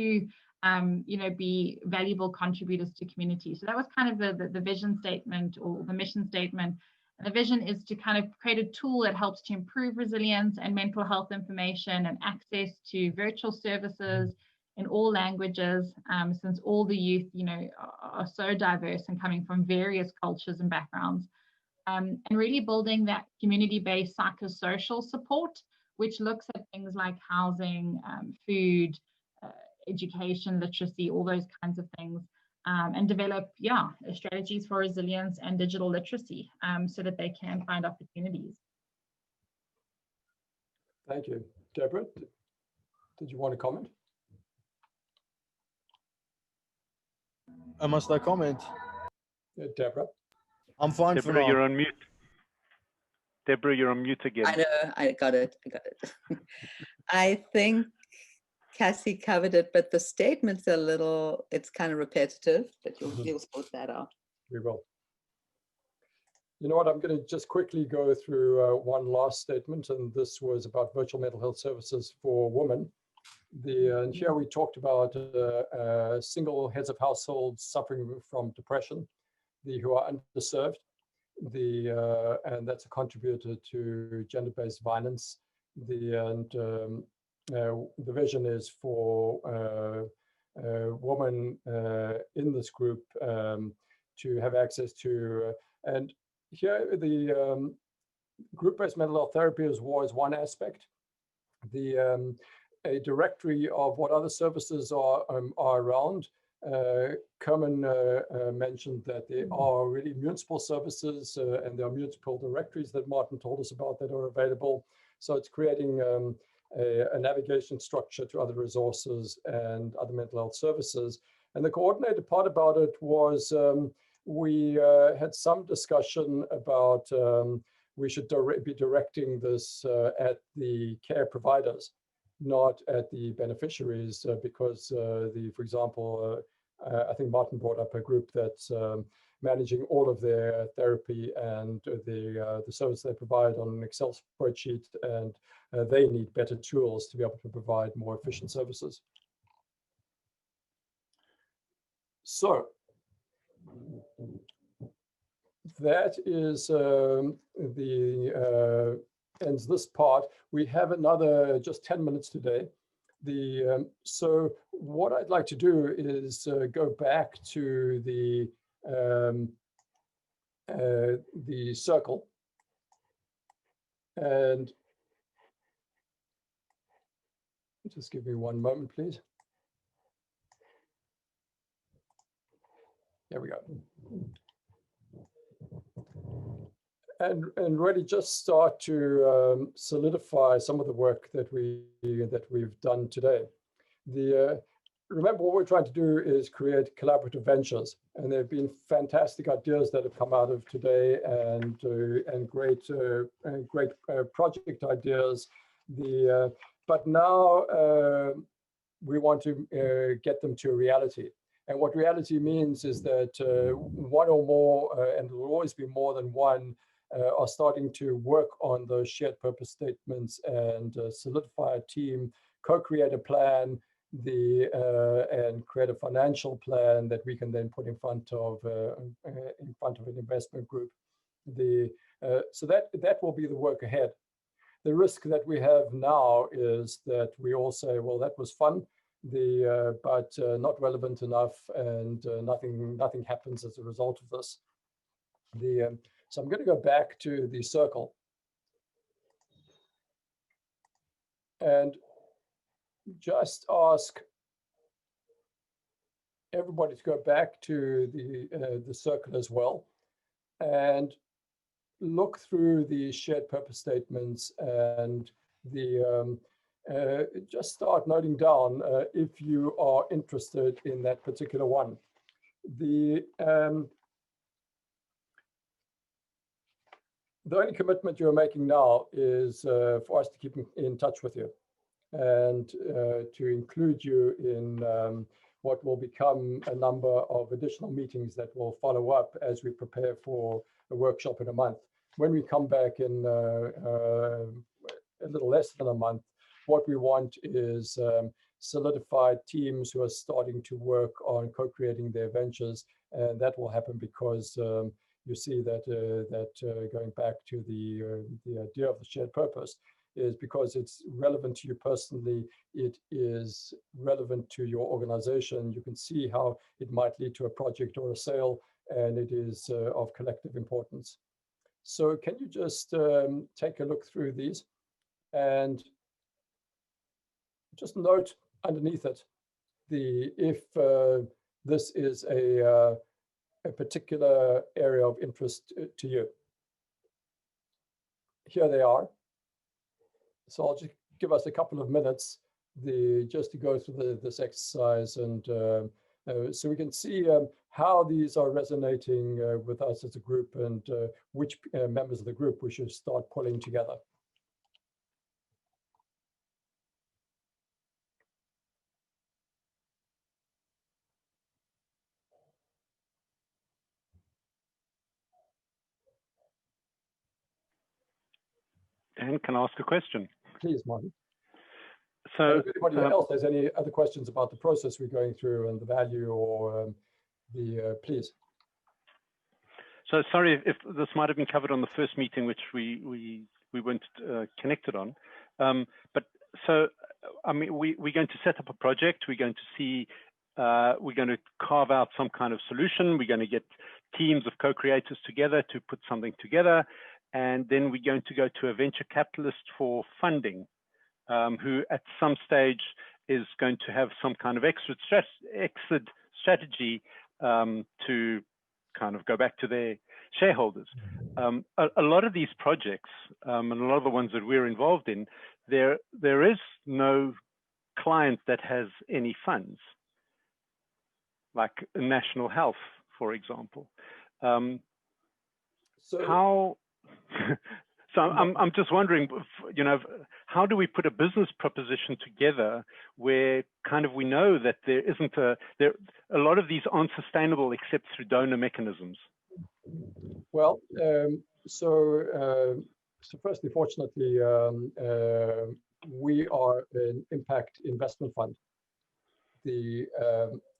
you know, be valuable contributors to community. So that was kind of the vision statement or the mission statement. And the vision is to kind of create a tool that helps to improve resilience and mental health information and access to virtual services in all languages, since all the youth, you know, are so diverse and coming from various cultures and backgrounds. and really building that community-based psychosocial support, which looks at things like housing, food, education, literacy, all those kinds of things, and develop, strategies for resilience and digital literacy so that they can find opportunities. Thank you. Deborah, did you want to comment? Must I comment? Deborah? I'm fine Deborah, for now. you're on mute. Deborah, you're on mute again. I know, I got it. I think Cassie covered it, but the statement's it's kind of repetitive, but you'll sort that out. We will. You know what, I'm going to just quickly go through one last statement, and this was about virtual mental health services for women. And here we talked about single heads of households suffering from depression, who are underserved, and that's a contributor to gender-based violence. The vision is for women in this group to have access to, and here the group-based mental health therapy was one aspect. A directory of what other services are around. Kerman mentioned that there are really municipal services and there are municipal directories that Martin told us about that are available. So it's creating a navigation structure to other resources and other mental health services. And the coordinated part about it was we had some discussion about we should be directing this at the care providers, not at the beneficiaries, because for example, I think Martin brought up a group that's managing all of their therapy and the service they provide on an Excel spreadsheet, and they need better tools to be able to provide more efficient services. So that is ends this part. We have another just 10 minutes today. So what I'd like to do is go back to the circle, and just give me one moment, please. There we go. And really just start to solidify some of the work that we've done today. Remember, what we're trying to do is create collaborative ventures, and there have been fantastic ideas that have come out of today, and great project ideas. But now we want to get them to reality. And what reality means is that one or more, and there will always be more than one, are starting to work on those shared purpose statements and solidify a team, co-create a plan, and create a financial plan that we can then put in front of an investment group. So that will be the work ahead. The risk that we have now is that we all say, well, that was fun, but not relevant enough, and nothing happens as a result of this. So I'm going to go back to the circle and just ask everybody to go back to the circle as well, and look through the shared purpose statements, and just start noting down if you are interested in that particular one. The only commitment you're making now is for us to keep in touch with you, and to include you in what will become a number of additional meetings that will follow up as we prepare for a workshop in a month. When we come back in a little less than a month, what we want is solidified teams who are starting to work on co-creating their ventures, and that will happen because you see that going back to the idea of the shared purpose is because it's relevant to you personally, it is relevant to your organization. You can see how it might lead to a project or a sale, and it is of collective importance. So can you just take a look through these and just note underneath it if this is a particular area of interest to you. Here they are. So I'll just give us a couple of minutes just to go through this exercise, and so we can see how these are resonating with us as a group, and which members of the group we should start pulling together. Dan, can I ask a question? Please, Martin. So, if anybody else has any other questions about the process we're going through and the value, or please. So sorry if this might have been covered on the first meeting, which we weren't connected on. But so, I mean, we're going to set up a project. We're going to see, we're going to carve out some kind of solution. We're going to get teams of co-creators together to put something together. And then we're going to go to a venture capitalist for funding, who at some stage is going to have some kind of exit strategy to kind of go back to their shareholders. A lot of these projects, and a lot of the ones that we're involved in, there is no client that has any funds, like National Health, for example. So I'm just wondering, you know, how do we put a business proposition together where kind of we know that there isn't a lot of these aren't sustainable except through donor mechanisms? Well, so firstly, fortunately, we are an impact investment fund.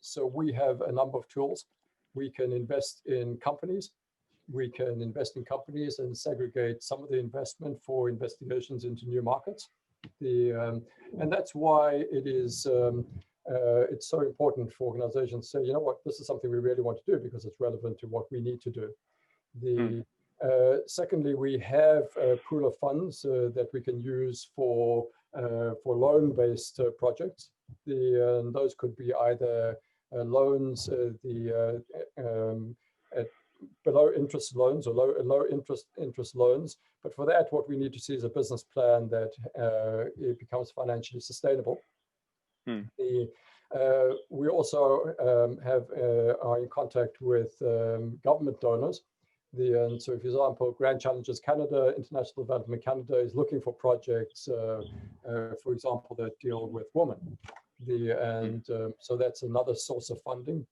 So we have a number of tools. We can invest in companies. We can invest in companies and segregate some of the investment for investigations into new markets. And that's why it is it's so important for organizations to say, you know what, this is something we really want to do because it's relevant to what we need to do. Secondly, we have a pool of funds that we can use for loan-based projects. And those could be either loans, below interest loans or low interest loans. But for that, what we need to see is a business plan that it becomes financially sustainable. We also are in contact with government donors. So, for example, Grand Challenges Canada, International Development Canada is looking for projects, for example, that deal with women. So that's another source of funding.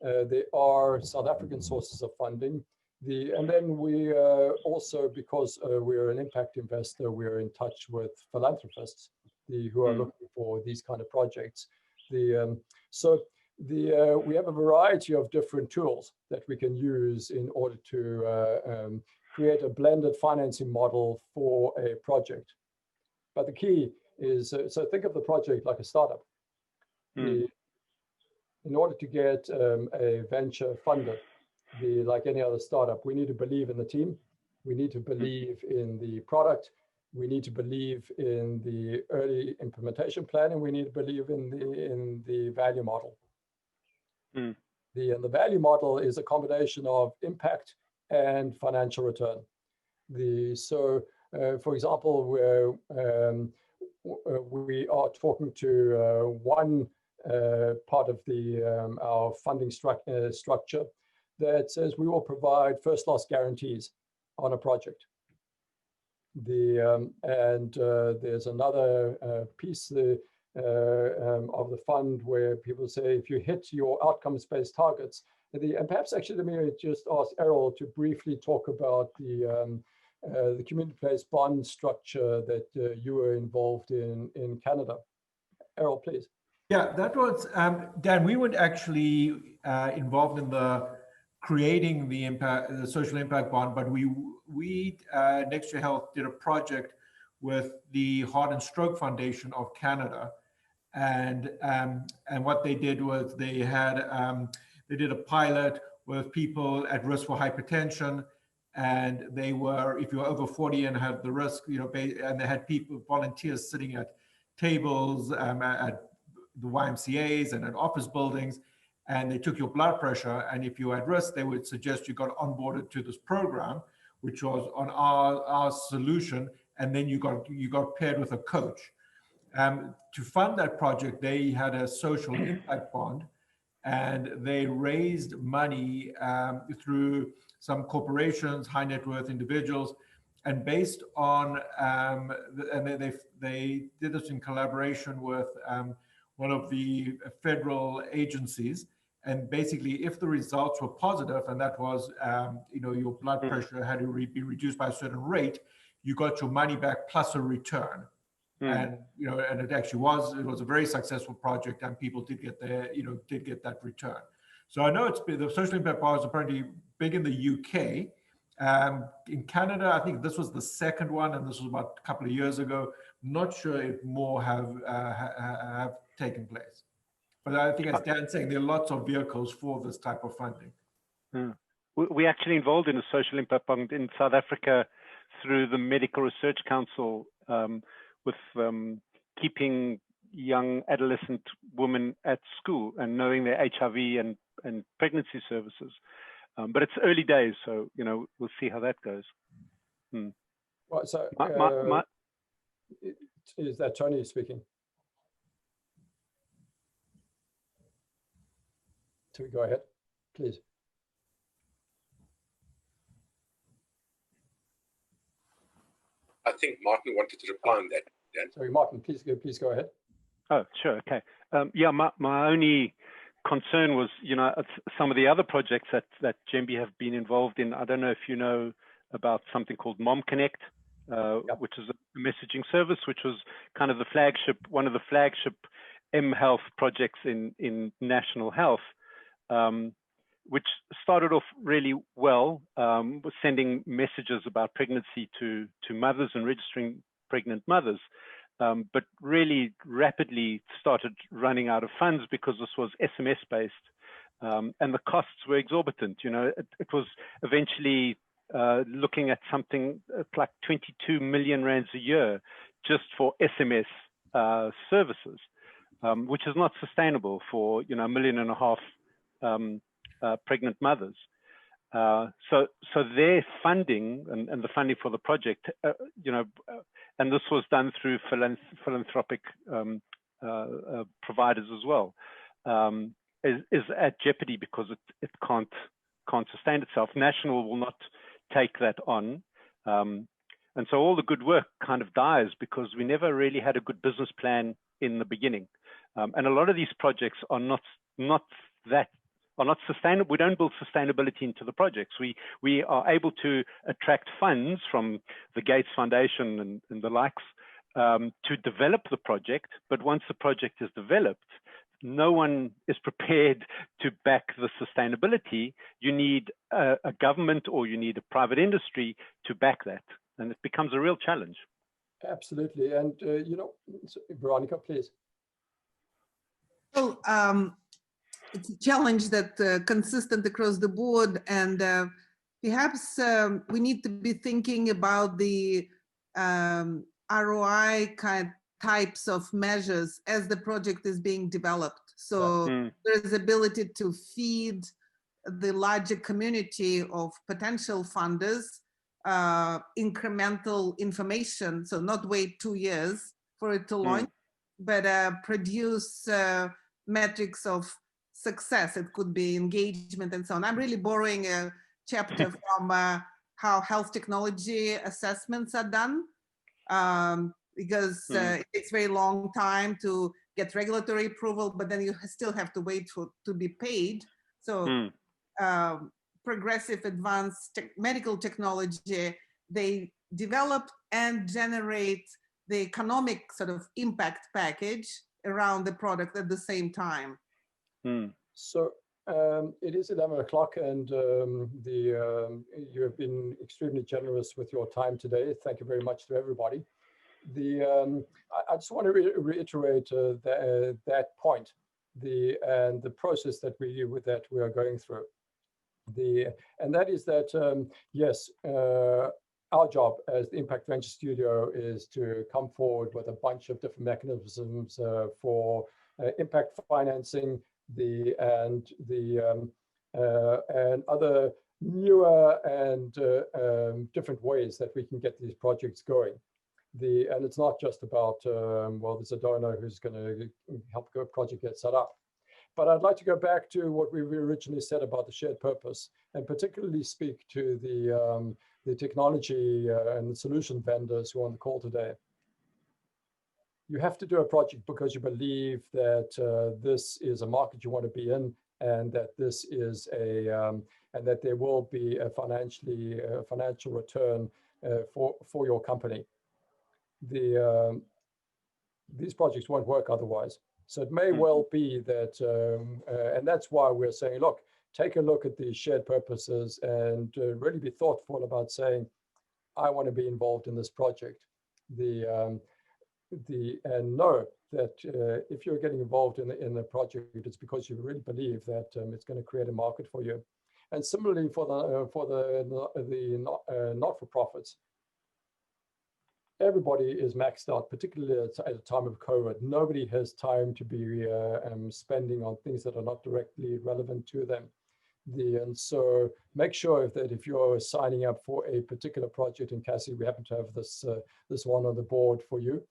There are South African sources of funding. And then we also, because we're an impact investor, we're in touch with philanthropists who are looking for these kind of projects. We have a variety of different tools that we can use in order to create a blended financing model for a project. But the key is, so think of the project like a startup. In order to get a venture funded, like any other startup, we need to believe in the team. We need to believe in the product. We need to believe in the early implementation plan, and we need to believe in the value model. The value model is a combination of impact and financial return. For example, we are talking to one part of our funding structure that says we will provide first loss guarantees on a project. And there's another piece of the fund where people say if you hit your outcomes-based targets, and perhaps actually let me just ask Errol to briefly talk about the community-based bond structure that you were involved in Canada. Errol, please. Yeah, that was, Dan, we weren't actually involved in creating the social impact bond, but we Next Year Health did a project with the Heart and Stroke Foundation of Canada. And what they did was they did a pilot with people at risk for hypertension, and they were, if you were over 40 and had the risk, and they had people, volunteers sitting at tables at the YMCAs and at office buildings, and they took your blood pressure, and if you were at risk, they would suggest you got onboarded to this program, which was on our solution, and then you got paired with a coach. To fund that project, they had a social impact bond, and they raised money through some corporations, high net worth individuals, and based on, and they did this in collaboration with one of the federal agencies. And basically, if the results were positive, and that was, your blood pressure had to be reduced by a certain rate, you got your money back plus a return. And and it actually was a very successful project, and people did get that return. So I know the social impact bar is apparently big in the UK. In Canada, I think this was the second one, and this was about a couple of years ago. Not sure if more have taken place. But I think, as Dan's saying, there are lots of vehicles for this type of funding. We're actually involved in a social impact fund in South Africa through the Medical Research Council, with keeping young adolescent women at school and knowing their HIV and pregnancy services. But it's early days, so we'll see how that goes. Well, so is that Tony speaking? So go ahead, please. I think Martin wanted to reply on that. Dan. Sorry, Martin, please go ahead. Oh, sure, okay. Yeah, my only concern was, some of the other projects that GEMBI have been involved in. I don't know if you know about something called Mom Connect, which is a messaging service, which was kind of one of the flagship mHealth projects in national health, which started off really well, with sending messages about pregnancy to mothers and registering pregnant mothers. But really rapidly started running out of funds because this was SMS based, and the costs were exorbitant. It was eventually looking at something like 22 million rands a year just for SMS services, which is not sustainable for 1.5 million pregnant mothers. So their funding and the funding for the project, and this was done through philanthropic providers as well, is at jeopardy because it can't sustain itself. National will not take that on, and so all the good work kind of dies because we never really had a good business plan in the beginning, and a lot of these projects are not sustainable. We don't build sustainability into the projects. We are able to attract funds from the Gates Foundation and the likes to develop the project. But once the project is developed, no one is prepared to back the sustainability. You need a government or you need a private industry to back that. And it becomes a real challenge. Absolutely. And, Veronica, please. Well, it's a challenge that consistent across the board, and perhaps we need to be thinking about the ROI types of measures as the project is being developed. So there's ability to feed the larger community of potential funders incremental information. So not wait 2 years for it to launch, but produce metrics of success. It could be engagement and so on. I'm really borrowing a chapter from how health technology assessments are done, because it takes a very long time to get regulatory approval, but then you still have to wait to be paid. So progressive advanced medical technology, they develop and generate the economic sort of impact package around the product at the same time. So it is 11 o'clock, and you have been extremely generous with your time today. Thank you very much to everybody. I just want to reiterate that point, and the process that we are going through. And that is that, yes, our job as the Impact Venture Studio is to come forward with a bunch of different mechanisms for impact financing, and other newer and different ways that we can get these projects going. And it's not just about, well, there's a donor who's going to help a project get set up. But I'd like to go back to what we originally said about the shared purpose, and particularly speak to the technology and the solution vendors who are on the call today. You have to do a project because you believe that this is a market you want to be in, and that this is and that there will be a financial return for your company. These projects won't work otherwise. So it may well be that, and that's why we're saying, look, take a look at these shared purposes and really be thoughtful about saying, I want to be involved in this project. And know that if you're getting involved in the project, it's because you really believe that it's going to create a market for you. And similarly for the not-for-profits, everybody is maxed out, particularly at a time of COVID. Nobody has time to be spending on things that are not directly relevant to them. And so make sure that if you're signing up for a particular project, and Cassie, we happen to have this one on the board for you,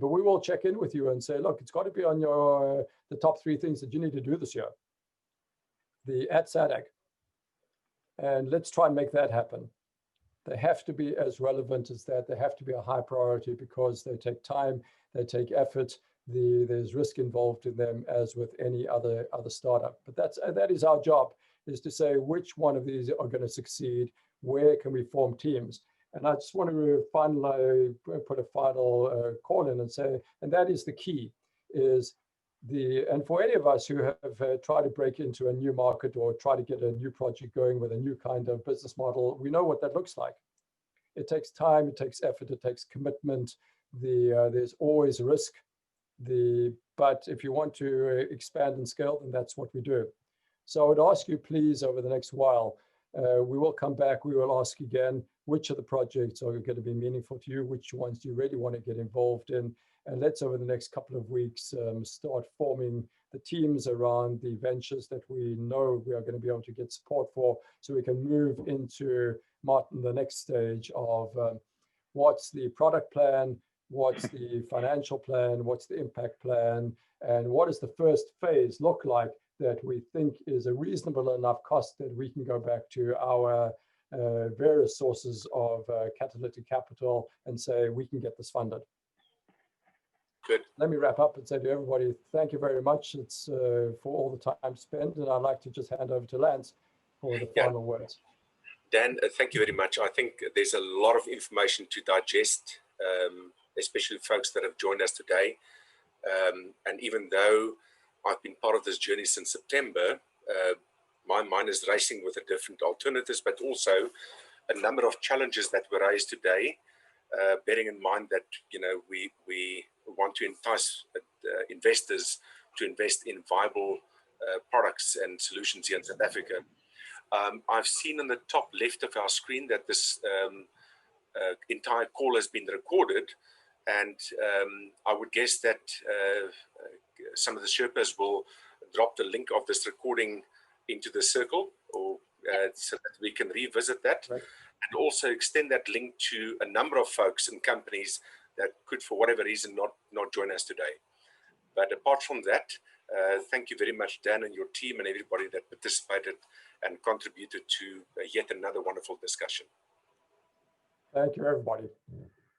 but we will check in with you and say, look, it's got to be on your the top 3 things that you need to do this year. At SADC. And let's try and make that happen. They have to be as relevant as that. They have to be a high priority because they take time, they take effort. There's risk involved in them, as with any other startup. But that is our job, is to say which one of these are going to succeed. Where can we form teams? And I just want to finally put a final call in and say, and that is the key, is and for any of us who have tried to break into a new market or try to get a new project going with a new kind of business model, we know what that looks like. It takes time, it takes effort, it takes commitment. There's always risk. But if you want to expand and scale, then that's what we do. So I would ask you, please, over the next while, we will come back, we will ask again, which of the projects are going to be meaningful to you, which ones do you really want to get involved in? And let's, over the next couple of weeks, start forming the teams around the ventures that we know we are going to be able to get support for, so we can move into, Martin, the next stage of what's the product plan, what's the financial plan, what's the impact plan, and what does the first phase look like that we think is a reasonable enough cost that we can go back to our various sources of catalytic capital and say, we can get this funded. Good. Let me wrap up and say to everybody, thank you very much. It's for all the time spent, and I'd like to just hand over to Lance for the final words. Dan, thank you very much. I think there's a lot of information to digest, especially folks that have joined us today. And even though I've been part of this journey since September, my mind is racing with the different alternatives, but also a number of challenges that were raised today, bearing in mind that, you know, we want to entice investors to invest in viable products and solutions here in South Africa. I've seen on the top left of our screen that this entire call has been recorded, and I would guess that some of the Sherpas will drop the link of this recording into the circle, or so that we can revisit that, right, and also extend that link to a number of folks and companies that could, for whatever reason, not join us today. But apart from that, thank you very much, Dan, and your team and everybody that participated and contributed to yet another wonderful discussion. Thank you, everybody.